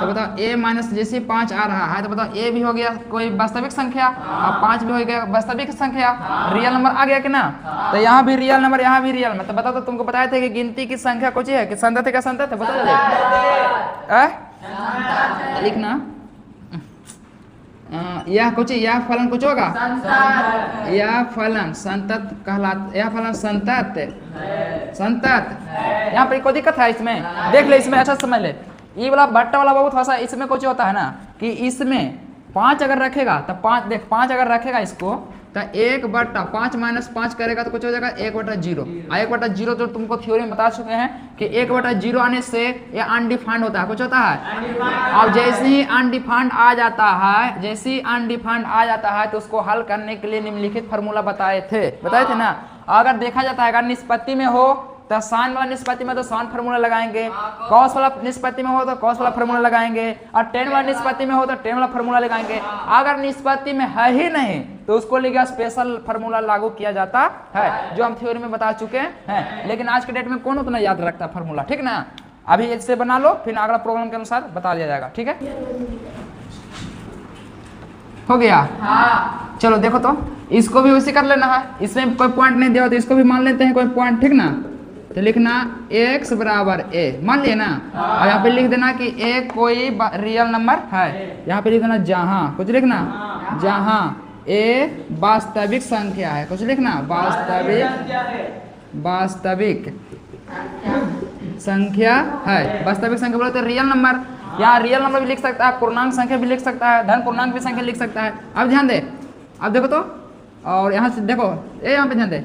तो बताओ a माइनस जैसे 5 आ रहा है, तो बताओ a भी हो गया कोई वास्तविक संख्या, और 5 भी हो गया वास्तविक संख्या, रियल नंबर आ गया कि ना। तो यहाँ भी रियल नंबर, यहाँ भी रियल नंबर। तो बताओ, तो तुमको बताए थे कि गिनती की संख्या कुछ है कि संतत है, क्या संतत है, बता लिखना। यह कुछ, यह फलन कुछ होगा, यह फलन संतत कहलाता, यह फलन संतत, संतत। यहाँ पर कोई दिक्कत है इसमें, देख ले, इसमें अच्छा समझ ले। ये वाला बट्टा वाला बहुत फंसा, इसमें कुछ होता है ना कि इसमें 5 अगर रखेगा तो 5, देख 5 अगर रखेगा इसको, तो 1/5 माइनस 5 करेगा तो कुछ हो जाएगा 1/0। 1/0 जो तुमको थ्योरी में बता चुके हैं कि 1/0 आने से ये अनडिफाइंड होता है, कुछ होता है। और जैसे ही अनडिफाइंड आ जाता है, जैसे ही अनडिफाइंड आ जाता है, तो उसको हल करने के लिए निम्नलिखित फार्मूला बताए थे ना। अगर देखा जाता है, अगर निष्पत्ति में हो तो साइन वाला निष्पत्ति में तो साइन फार्मूला लगाएंगे, कॉस वाला निष्पत्ति में हो तो कॉस वाला फार्मूला लगाएंगे, और टेन वाला निष्पत्ति में हो तो टेन वाला फार्मूला लगाएंगे। अगर निष्पत्ति में है ही नहीं तो उसको लेकर स्पेशल फार्मूला लागू किया जाता है, जो हम थ्योरी में बता चुके हैं। लेकिन आज के डेट में कौन उतना याद रखता फार्मूला, ठीक ना। अभी इससे बना लो, फिर अगला प्रॉब्लम के अनुसार बता दिया जाएगा, ठीक है। हो गया, चलो देखो तो इसको भी उसी कर लेना है। इसमें कोई पॉइंट नहीं दिया तो इसको भी मान लेते हैं कोई पॉइंट, ठीक ना। तो लिखना x बराबर a, मान लिया ना। और यहाँ पे लिख देना कि a कोई रियल नंबर है। यहाँ पे लिख देना जहाँ, कुछ लिखना जहाँ a वास्तविक संख्या है, कुछ लिखना वास्तविक संख्या है। वास्तविक संख्या बोलते रियल नंबर, यहाँ रियल नंबर भी लिख सकता है, पूर्णांक संख्या भी लिख सकता है, धन पूर्णांक भी संख्या लिख सकता है। अब ध्यान दे, अब देखो तो, और यहाँ से देखो ए, यहाँ पे ध्यान दे,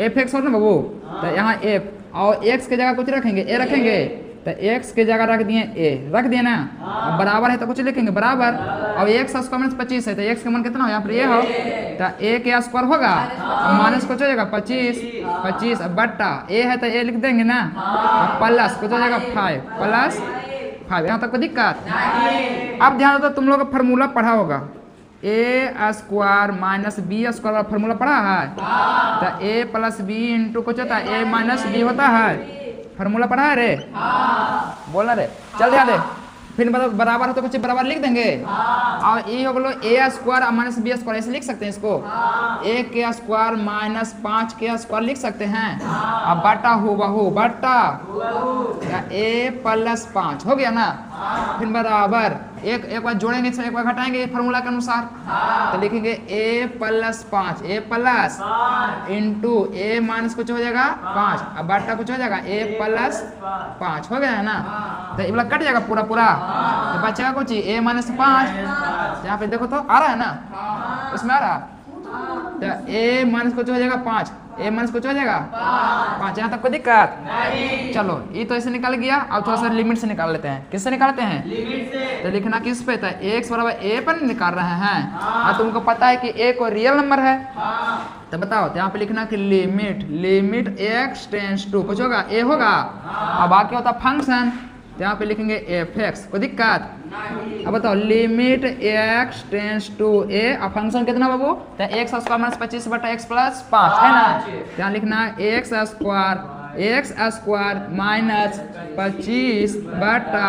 f(x) हो ना बाबू, तो यहाँ f और x के जगह कुछ रखेंगे, a रखेंगे, तो x के जगह रख दिए a, रख दिए ना। अब बराबर है तो कुछ लिखेंगे बराबर, और x स्क्वायर माइनस 25 है, तो x का मान कितना हो, यहाँ पर a हो, तो a के स्क्वायर होगा, माइनस कुछ हो जाएगा 25, अब बट्टा a है तो a लिख देंगे ना, प्लस कुछ हो जाएगा 5, यहाँ तक कोई दिक्कत। अब ध्यान दो, तुम लोग का फार्मूला पढ़ा होगा, a square minus b square वाला फार्मूला पढ़ा है, तो a प्लस b इंटू कुछ होता है a माइनस b होता है, फार्मूला पढ़ा है रे, बोलना रे। चल ध्यान दे, फिर मतलब बराबर हो तो कुछ बराबर लिख देंगे, और ये हो गलो a square minus b square, ऐसे लिख सकते हैं इसको, a के स्क्वायर माइनस 5 के स्क्वायर लिख सकते हैं। अब बटा हुबहू बटा a प्लस 5 हो गया ना। फिर बराबर एक बार जोड़ेंगे, एक बार घटाएंगे फार्मूला के अनुसार, तो लिखेंगे a plus 5, a plus into a minus कुछ हो जाएगा 5, अब बटा कुछ हो जाएगा a प्लस 5 हो गया है ना। तो ये वाला कट जाएगा पूरा, तो बचेगा कुछ a माइनस 5, यहाँ पे देखो तो आ रहा है ना, उसमें आ रहा, तो a माइनस कुछ हो जाएगा 5, ए माइनस कुछ हो जाएगा 5। यहाँ तक कोई दिक्कत नहीं। चलो ये तो ऐसे निकल गया। अब थोड़ा सा लिमिट से निकाल लेते हैं। किससे निकालते हैं? लिमिट से। तो लिखना किस पे था? एक्स बराबर ए पर निकाल रहे हैं। हाँ तुमको पता है कि ए कोई रियल नंबर है। तो बताओ, तो यहाँ पे लिखना कि लिमिट एक्स टेंस टू कुछ होगा ए होगा। अब बाकी होता फंक्शन, तो यहाँ पे लिखेंगे एफ एक्स। कोई दिक्कत? अब बताओ लिमिट एक्स टेंस टू ए। अब फंक्शन कितना बाबू? तो एक्स स्क्वायर माइनस 25 बटा एक्स प्लस 5 है ना। तो यहाँ लिखना एक्स स्क्वायर माइनस 25 बटा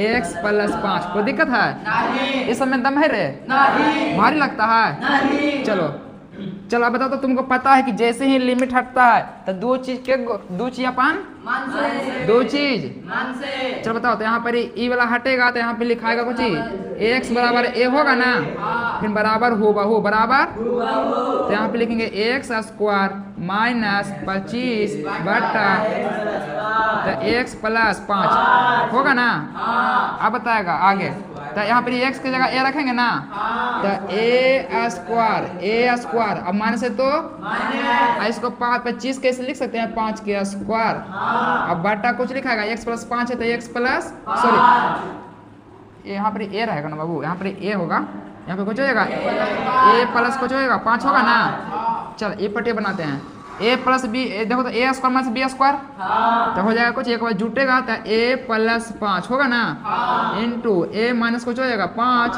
एक्स प्लस 5। कोई दिक्कत है? इस समय दम है रे? भारी लगता है? चलो अब बताओ, तो तुमको पता है कि जैसे ही लिमिट हटता है तो दो चीज अपन दो चीज। चलो बताओ, तो यहाँ पर ई वाला हटेगा तो यहाँ पे लिखाएगा कुछ एक्स बराबर ए होगा ना, फिर बराबर हूबहू बराबर। तो यहाँ पे लिखेंगे एक्स स्क्वायर माइनस 25 बटा तो एक्स प्लस 5 होगा ना। अब बताएगा आगे, तो यहाँ पर एक्स की जगह ए रखेंगे ना, तो ए स्क्वायर अब माइनस है तो इसको 25 कैसे लिख सकते हैं? 5 के स्क्वायर। अब बटा कुछ लिखाएगा एक्स प्लस 5 है तो एक्स प्लस सॉरी यहाँ पर ए रहेगा ना बाबू, यहाँ पर ए होगा, यहाँ पे कुछ हो जाएगा ए प्लस कुछ होगा 5 होगा ना। चल ए पट्टी बनाते हैं। ए प्लस बी, देखो तो ए स्क्वायर माइनस बी स्क्वायर तो हो जाएगा कुछ, एक बार जुटेगा तो ए प्लस 5 होगा ना, इंटू ए माइनस कुछ हो जाएगा 5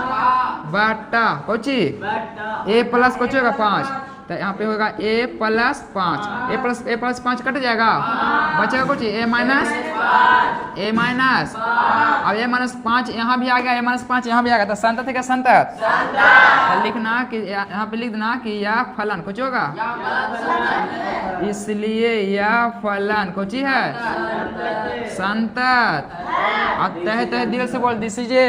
बटा कुछ ए प्लस कुछ होगा 5। तो यहाँ पे होगा ए प्लस 5, ए प्लस 5 कट जाएगा, बचेगा कुछ ए माइनस अब ए माइनस 5 यहाँ भी आ गया, ए माइनस 5 यहाँ भी आ गया, तो संतत है क्या? संतत। तो लिखना कि यहाँ पे लिख देना कि यह फलन कुछ होगा, इसलिए यह फलन कुछ है संतत। अब तह दिल से बोल दीजिए।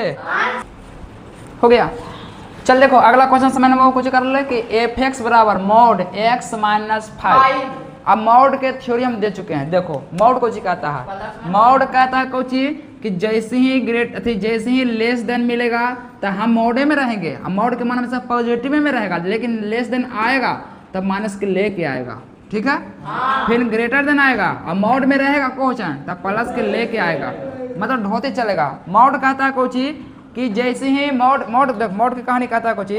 हो गया। चल देखो अगला क्वेश्चन समझने में कुछ कर ले कि एफ एक्स बराबर मॉड एक्स माइनस 5। अब मॉड के थ्योरी हम दे चुके हैं। देखो मॉड को कहता है, मॉड कहता है कुछ कि जैसे ही लेस देन मिलेगा तो हम मॉडे में रहेंगे। अब मॉड के मान हमेशा पॉजिटिव में रहेगा, लेकिन लेस देन आएगा तब माइनस के लेके आएगा, ठीक है। फिर ग्रेटर देन आएगा और मॉड में रहेगा क्वेश्चन तब प्लस के लेके आएगा, मतलब ढोते चलेगा। मॉड कहता है कुछ कि जैसे ही मॉड की कहानी कहता है कुछ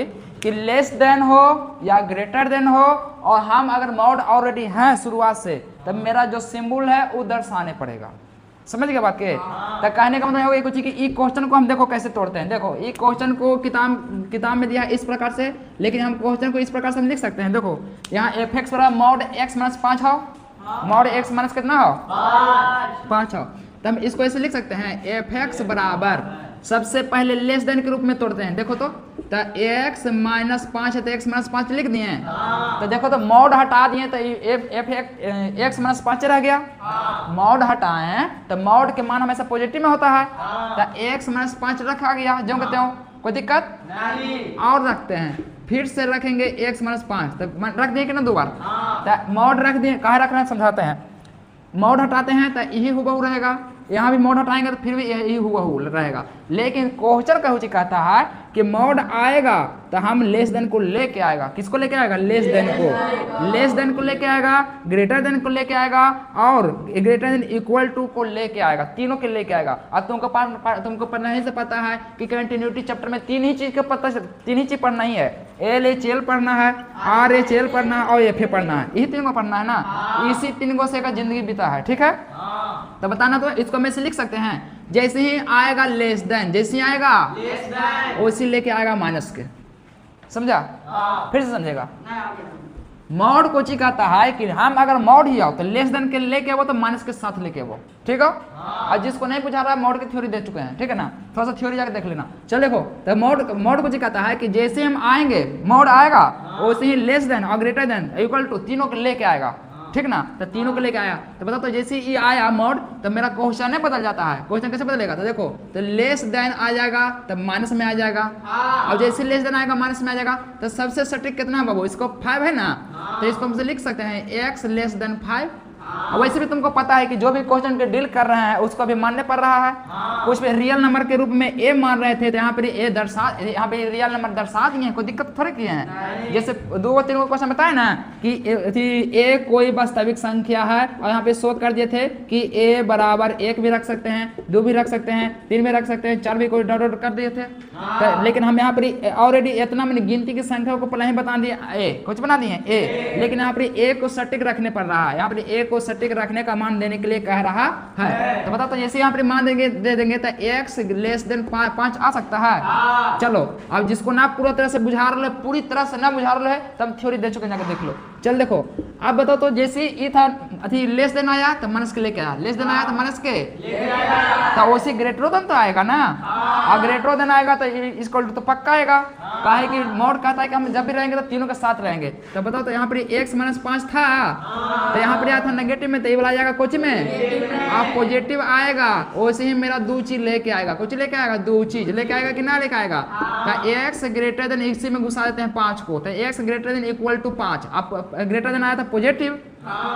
कि लेस देन हो या ग्रेटर देन हो, और हम अगर मॉड ऑलरेडी हैं शुरुआत से, तब मेरा जो सिंबल है वो दर्शाने पड़ेगा। समझ गए बात के? तो कहने का मतलब होगा कुछ कि ई क्वेश्चन को हम देखो कैसे तोड़ते हैं। देखो ई क्वेश्चन को किताब में दिया है इस प्रकार से, लेकिन हम क्वेश्चन को इस प्रकार से हम लिख सकते हैं। देखो यहाँ एफ एक्स बराबर मॉड एक्स माइनस 5 हो, मॉड एक्स माइनस कितना हो 5 हो, तो हम इसको ऐसे लिख सकते हैं एफ एक्स बराबर, सबसे पहले लेस देन के रूप में तोड़ते हैं। देखो तो x माइनस 5 है तो x माइनस 5 लिख दिए। तो देखो तो मॉड हटा दिए तो x माइनस 5 रह गया। मॉड हटाएं तो मॉड के मान हमेशा पॉजिटिव में होता है, तो x माइनस 5 रखा गया जो कहते हो, कोई दिक्कत नहीं। और रखते हैं, फिर से रखेंगे x माइनस 5, तो रख दिए कि ना 2 बार, तो मॉड रख दिए। कहाँ रखना है समझाते हैं। मॉड हटाते हैं तो यही हुबहू रहेगा, यहाँ भी मॉड हटाएंगे तो फिर भी यही हुबहू रहेगा। लेकिन क्वेश्चन कहता है कि मॉड आएगा तो हम लेस देन को लेके आएगा। किसको लेके आएगा? लेस देन को लेके आएगा, ग्रेटर देन को लेके आएगा, और ग्रेटर देन इक्वल टू को लेके आएगा, तीनों के लेके आएगा। अब तुमको पढ़ने से पता है कि कंटिन्यूटी चैप्टर में 3 ही चीज पढ़ना ही है। LHL पढ़ना है, RHL पढ़ना है और FA पढ़ना है। यही 3 को पढ़ना है ना, इसी 3 को से का जिंदगी बीता है, ठीक है। तो बताना, तो इसको में से लिख सकते हैं जैसे ही आएगा लेस देन, जैसे ही आएगा वैसे लेके आएगा माइनस के। समझा? फिर से समझेगा। मॉड को कहता है कि हम अगर मॉड ही आओ तो लेस देन के लेके वो तो माइनस के साथ लेके वो, ठीक है। और जिसको नहीं पूछा रहा है मॉड की थ्योरी दे चुके हैं, ठीक है ना, थोड़ा सा थ्योरी जाके देख लेना। चल देखो, तो मॉड को कहता है कि जैसे हम आएंगे मॉड आएगा वैसे ही लेस देन और ग्रेटर देन इक्वल टू तीनों के लेके आएगा, ठीक ना। तो तीनों को लेके आया तो बताओ, तो जैसे ही आया मॉड तो मेरा क्वेश्चन नहीं बदल जाता है। क्वेश्चन कैसे बदलेगा? तो देखो, तो लेस देन आ जाएगा तब माइनस में आ जाएगा, और जैसे लेस देन आएगा माइनस में आ जाएगा। तो सबसे सटीक कितना है बाबू? इसको 5 है ना, तो इसको हम लिख सकते हैं x लेस देन 5। वैसे भी तुमको पता है कि जो भी क्वेश्चन के डील कर रहे हैं उसको भी मानने पड़ रहा है। कुछ भी रियल नंबर के रूप में a मान रहे थे तो यहाँ पे यहाँ पे रियल नंबर दर्शा दिए हैं, कोई दिक्कत थोड़े किए हैं। जैसे 2-3 क्वेश्चन बताए ना कि ए कोई वास्तविक संख्या है, और यहाँ पे शोध कर दिए थे कि ए बराबर 1 भी रख सकते हैं, 2 भी रख सकते हैं, 3 भी रख सकते हैं, 4 भी कोई डॉट कर दिए थे। तो लेकिन हम यहाँ पर ऑलरेडी इतना मैंने गिनती की संख्या को पहले ही बता दिया, ए कुछ बना दिए ए, लेकिन यहाँ पर ए को सटीक रखने पड़ रहा है। यहाँ पर ए को सटीक रखने का मान देने के लिए कह रहा है। तो बता तो जैसे यहाँ पर मान दे देंगे तो x लेस देन 5 आ सकता है। चलो अब जिसको ना पूरा तरह से बुझा रहे, पूरी तरह से ना बुझा रहे तब थ्योरी दे चुके, जाकर देख लो। चल देखो अब बताओ तो जैसे ई था अथी लेस देन आया तो माइनस के लेके आया, लेस देन आया तो माइनस के तो उसी ग्रेटर देन तो आएगा ना, और ग्रेटर देन आएगा तो इक्वल तो पक्का आएगा। काहे कि मोड कहता है कि हम जब भी रहेंगे तो तीनों के साथ रहेंगे। तो बताओ तो यहाँ पर x - 5 था, तो यहाँ पर आया था नेगेटिव में, तो ये वाला जाएगा कुछ में, अब पॉजिटिव आएगा, वैसे ही मेरा 2 चीज लेके आएगा। कुछ लेके आएगा, 2 चीज लेके आएगा कि ना लेके आएगा। तो x ग्रेटर देन, इसी में घुसा देते हैं 5 को, तो x greater than equal to 5। अब ग्रेटर देन आया था पॉजिटिव,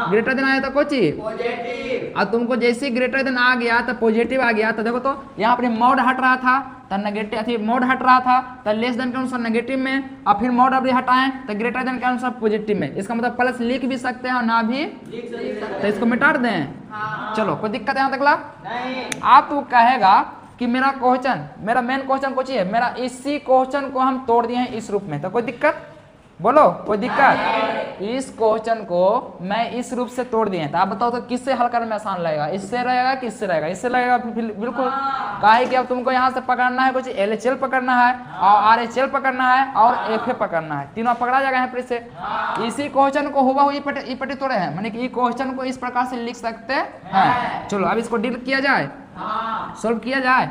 ग्रेटर देन आया था कोची पॉजिटिव, और तुमको जैसे ही ग्रेटर देन आ गया तो पॉजिटिव आ गया, तो देखो तो यहाँ पर मोड हट रहा था तो नेगेटिव, अथी मोड हट रहा था तो लेस देन के अनुसार नेगेटिव में, और फिर मोड अभी हटाएं तो ग्रेटर देन के अनुसार पॉजिटिव में। इसका मतलब प्लस लिख भी सकते हैं और ना भी लिख सकते हैं, तो इसको मिटा दें। चलो कोई दिक्कत यहाँ तक ला नहीं। आप तो कहेगा कि मेरा क्वेश्चन, मेरा मेन क्वेश्चन कुछ है, मेरा इसी क्वेश्चन को हम तोड़ दिए हैं इस रूप में, तो कोई दिक्कत बोलो, कोई दिक्कत? इस क्वेश्चन को मैं इस रूप से तोड़ दिए, तो आप बताओ तो किससे हल करने में आसान लगेगा, इससे रहेगा कि इससे रहेगा? इससे लगेगा बिल्कुल। काहे कि अब तुमको यहाँ से पकड़ना है कुछ LHL पकड़ना है और RHL पकड़ना है और FA पकड़ना है, तीनों पकड़ा जाएगा यहाँ पर। इससे इसी क्वेश्चन को हुआ हुई पट्टी तोड़े हैं, माने कि क्वेश्चन को इस प्रकार से लिख सकते हैं। चलो अब इसको डील किया जाए, सॉल्व किया जाए।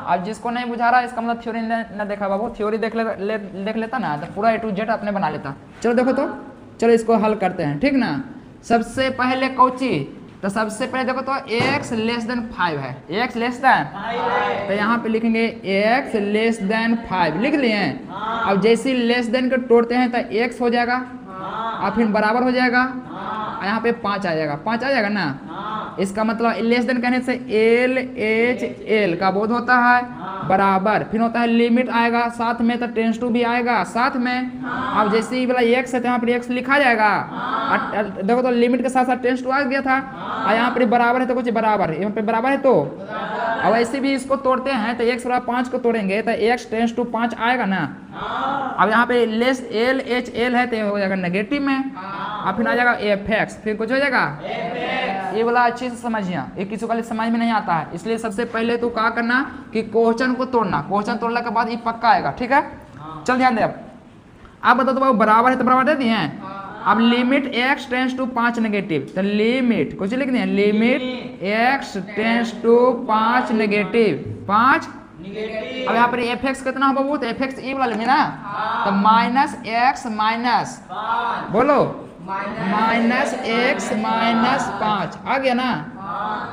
अब जिसको नहीं बुझा रहा इसका मतलब थ्योरी न देखा बाबू, थ्योरी देख लेता ना तो पूरा A to Z अपने बना लेता। चलो देखो तो, चलो इसको हल करते हैं, ठीक ना। सबसे पहले कौची, तो सबसे पहले देखो तो x लेस देन 5 है, x लेस देन, तो यहाँ पे लिखेंगे x लेस देन 5, लिख लिए। अब जैसे लेस देन को तोड़ते हैं तो x हो जाएगा और फिर बराबर हो जाएगा, यहाँ पे 5 आ जाएगा, 5 आ जाएगा ना। इसका मतलब लेस देन कहने से LHL का बोध होता है बराबर, फिर होता है लिमिट आएगा साथ में, तो टेंस टू भी आएगा साथ में। अब जैसे ही वाला x है तो यहाँ पर x लिखा जाएगा, देखो तो लिमिट के साथ साथ टेंस टू आ गया था, और यहाँ पर बराबर है तो कुछ बराबर, यहाँ पे बराबर है। तो अब ऐसे भी इसको तोड़ते हैं तो x बराबर 5 को तोड़ेंगे तो x टेंस टू 5 आएगा ना। अब यहाँ पे लेस LHL है तो हो जाएगा नेगेटिव में, और फिर आ जाएगा FX, फिर कुछ हो जाएगा। ये वाला अच्छे से समझिए, ये किसी को समझ में नहीं आता है, इसलिए सबसे पहले तो क्या करना कि क्वेश्चन को तोड़ना, क्वेश्चन तोड़ने के बाद ये पक्का आएगा, ठीक है। चल ध्यान दे। अब बताओ तो बराबर है तो बराबर दे दिए। अब limit x tends to 5 negative, तो लिमिट कुछ लिख दिए, limit x tends to 5 negative 5। अब यहाँ पर fx कितना होगा वो, तो fx ये वाला लेंगे ना, तो माइनस x माइनस, बोलो माइनस x माइनस 5 आ गया ना,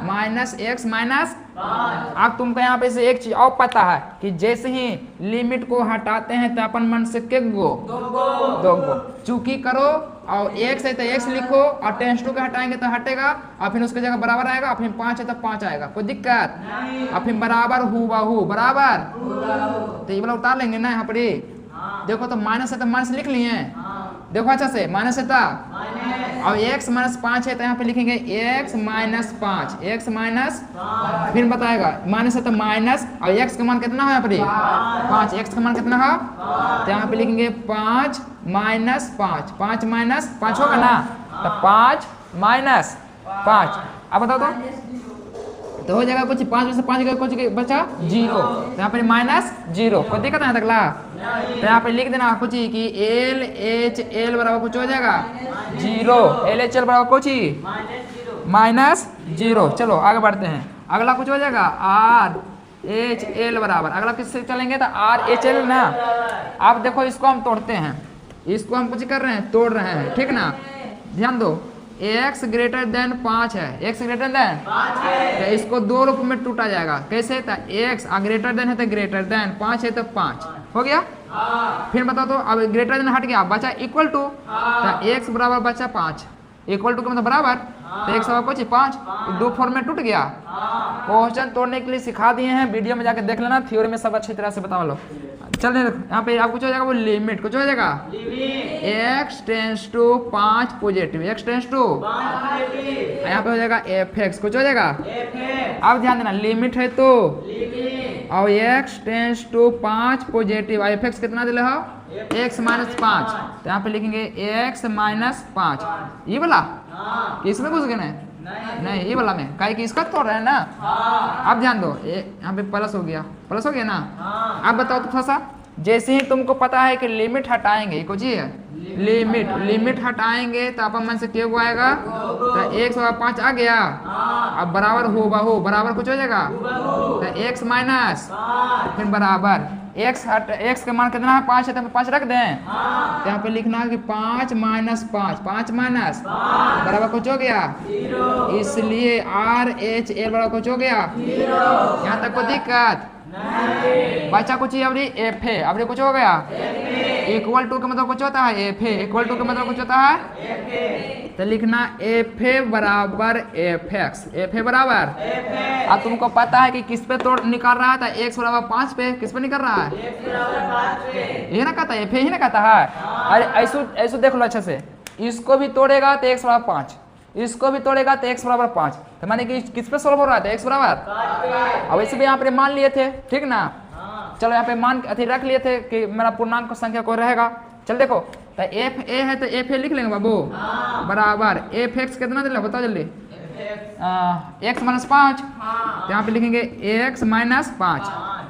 माइनस x माइनस। अब तुमको यहाँ पे से एक चीज और पता है कि जैसे ही लिमिट को हटाते हैं तो अपन मन से के गो दो गो चूकी करो, और x है तो x लिखो, और टेंस टू के हटाएंगे तो हटेगा, और फिर उसके जगह बराबर आएगा, और फिर 5 है तो 5 आएगा, कोई दिक्कत? और फिर बराबर हूबहू बराबर, तो ये वाला उतार लेंगे ना यहाँ पर। देखो तो माइनस है तो माइनस लिख लिए, देखो अच्छा से माइनस है था, और x माइनस 5 है तो यहाँ पे लिखेंगे x माइनस 5, x माइनस, फिर बताएगा माइनस है तो माइनस, और x का मान कितना है यहाँ पर 5, x का मान कितना है, तो यहाँ पे लिखेंगे 5 माइनस 5, 5 माइनस 5 होगा ना, तो 5 माइनस 5। अब बताओ तो हो जाएगा कुछ 5 में से 5 कुछ बचा 0, तो यहाँ पर माइनस 0, कोई दिक्कत है तक ला। तो यहाँ पे लिख देना कुछ कि LHL बराबर कुछ हो जाएगा 0, LHL बराबर कुछ माइनस 0। चलो आगे बढ़ते हैं, अगला कुछ हो जाएगा RHL बराबर, अगला किससे चलेंगे तो RHL ना। अब देखो इसको हम तोड़ते हैं, इसको हम कुछ कर रहे हैं, तोड़ रहे हैं, ठीक ना। ध्यान दो, x ग्रेटर देन 5 है, x ग्रेटर देन 5 है, तो इसको दो रूप में टूटा जाएगा, कैसे? तो x ग्रेटर देन है तो ग्रेटर देन, 5 है तो 5 हो गया। फिर बताओ तो अब ग्रेटर देन हट गया, बचा इक्वल टू, तो x बराबर बचा 5, इक्वल टू का मतलब बराबर, तो 1 सवा कुछ 5, 2 4 में टूट गया। क्वेश्चन तोड़ने के लिए सिखा दिए हैं, वीडियो में जाके देख लेना, थ्योरी में सब अच्छी तरह से बता लो। चल यहाँ पे आपको कुछ हो जाएगा, वो लिमिट कुछ हो जाएगा, x tends to 5 positive, x tends to, यहाँ पे हो जाएगा fx कुछ हो जाएगा। अब ध्यान देना, लिमिट है तो और x tends to 5 positive, fx कितना दिले हो, x माइनस 5, तो यहाँ पे लिखेंगे x माइनस 5, ये वाला किसमें घुस गए नहीं, ये वाला में, काहे कि इसका तोड़ रहे हैं ना। अब ध्यान दो, यहाँ पे प्लस हो गया, प्लस हो गया ना। अब बताओ तो थोड़ा सा, जैसे ही तुमको पता है कि लिमिट हटाएंगे, कुछ ही है लिमिट हटाएंगे तो अपन मन से क्या हुआ आएगा, तो 1 सवा 5 आ गया। अब बराबर हो बाहू, बराबर कुछ हो जाएगा, तो x माइनस, फिर बराबर x का मान कितना है, 5 है, तो 5 रख दें, तो यहाँ पे लिखना है कि 5 माइनस 5 माइनस बराबर कुछ हो गया, इसलिए RHL बराबर कुछ हो गया। यहाँ तक कोई दिक्कत बच्चा कुछ ही, अभी एफ है, अभी कुछ हो गया, इक्वल टू का मतलब कुछ होता है एफ है, इक्वल टू का मतलब कुछ होता है, तो लिखना एफ है बराबर एफ एक्स, एफ है बराबर। अब तुमको पता है कि किस पे तोड़ निकाल रहा था, x बराबर 5 पे, किस पे निकाल रहा है, ये ना कहता है, एफ ही ना कहता है। अरे ऐसे देख लो अच्छे से, इसको भी तोड़ेगा तो x बराबर 5, इसको भी तोड़ेगा तो x बराबर 5, तो माने कि किस पे सोल्व हो रहा था, x बराबर। अब ऐसे भी यहाँ पे मान लिए थे, ठीक ना, चलो यहाँ पे मान अथी रख लिए थे कि मेरा पूर्णांक संख्या कोई रहेगा। चल देखो, तो एफ ए है तो एफ ए लिख लेंगे बाबू, बराबर एफ एक्स कितना दिला बताओ जल्दी, x माइनस 5, तो यहाँ पे लिखेंगे x माइनस 5।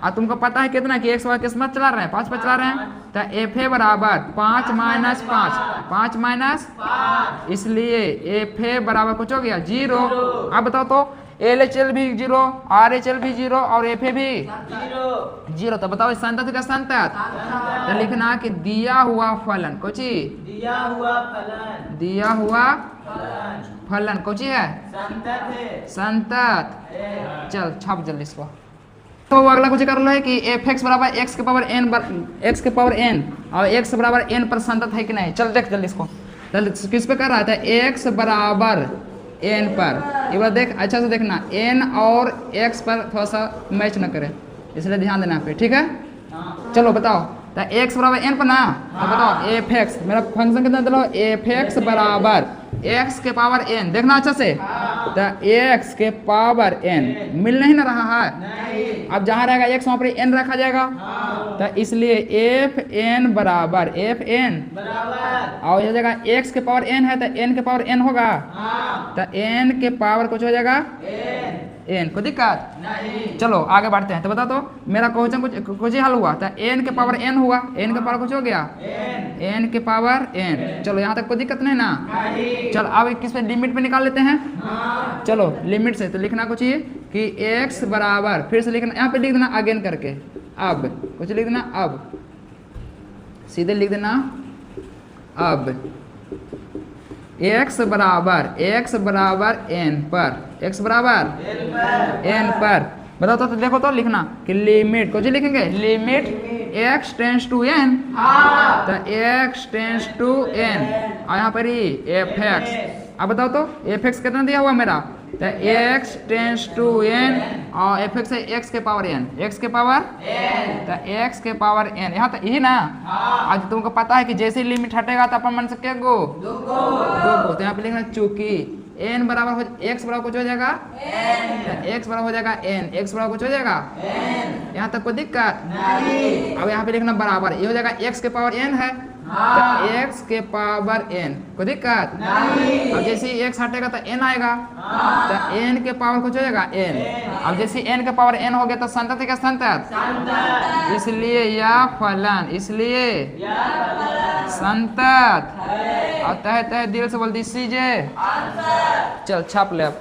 और तुमको पता है कितना कि x किस में चला रहे हैं, 5 पे चला रहे हैं, तो एफ ए बराबर 5 माइनस 5 माइनस, इसलिए एफ ए बराबर कुछ हो गया 0। अब बताओ तो LHL भी 0, RHL भी 0 और एफ ए भी 0, तो बताओ संतत का संतत, तो लिखना कि दिया हुआ फलन, कुछ दिया हुआ फलन कुछ है, संतत। चल छाप जल्दी इसको। तो अगला कुछ कर लो है कि एफ एक्स बराबर x के पावर n और x बराबर n पर संतत है कि नहीं। चल देख जल्दी इसको, किस पे कर रहा था, x बराबर n पर, ये बार देख अच्छा से देखना, n और x पर थोड़ा सा मैच न करे, इसलिए ध्यान देना पे, ठीक है। चलो बताओ, तो x बराबर n पर ना, तो बताओ एफ एक्स, मेरा फंक्शन कितना दिलो, एफ एक्स बराबर x के पावर n, देखना अच्छा से, तो x के पावर n मिल नहीं ना रहा है, अब जहाँ रहेगा x वहाँ पर n रखा जाएगा, तो इसलिए एफ n बराबर एफ n, और ये जगह x के पावर n है तो n के पावर n होगा, तो n के पावर कुछ हो जाएगा n, कोई दिक्कत नहीं। चलो आगे बढ़ते हैं, तो बता दो मेरा क्वेश्चन कुछ ही हल हुआ, तो n के पावर n हुआ, n के पावर कुछ हो गया, n के पावर n। चलो यहाँ तक कोई दिक्कत नहीं ना। चलो अब किस पे, लिमिट पे निकाल लेते हैं। चलो लिमिट से तो लिखना कुछ ये कि x बराबर, फिर से लिखना, यहाँ पे लिख देना अगेन करके, अब कुछ लिख देना, अब सीधे लिख देना, अब x बराबर n पर, x बराबर n पर, बताओ तो देखो तो लिखना कि लिमिट कुछ लिखेंगे, limit x tends to n, तो x टेंस टू n, और यहाँ पर ही एफ एक्स। अब बताओ तो एफ एक्स कितना दिया हुआ मेरा, तो x टेंस टू n और एफ एक्स है x के पावर n, x के पावर तो x के पावर n, यहाँ तक यही ना। आज तुमको पता है कि जैसे लिमिट हटेगा तो अपन मन से क्या गो, दो गो, तो यहाँ पे लिखना चूंकि n बराबर हो, x बराबर कुछ हो जाएगा, x बराबर हो जाएगा n, x बराबर कुछ हो जाएगा, यहाँ तक कोई दिक्कत नहीं। अब यहाँ पे लिखना बराबर, ये हो जाएगा x के पावर n है, तो x के पावर n, कोई दिक्कत नहीं। अब जैसे ही x हटेगा तो n आएगा, तो n के पावर कुछ हो जाएगा n। अब जैसे n के पावर n हो गया तो संतत है क्या, संतत, इसलिए यह फलन, इसलिए संतत। और तह तह दिल से बोल दी सीजे, चल छाप ले अब।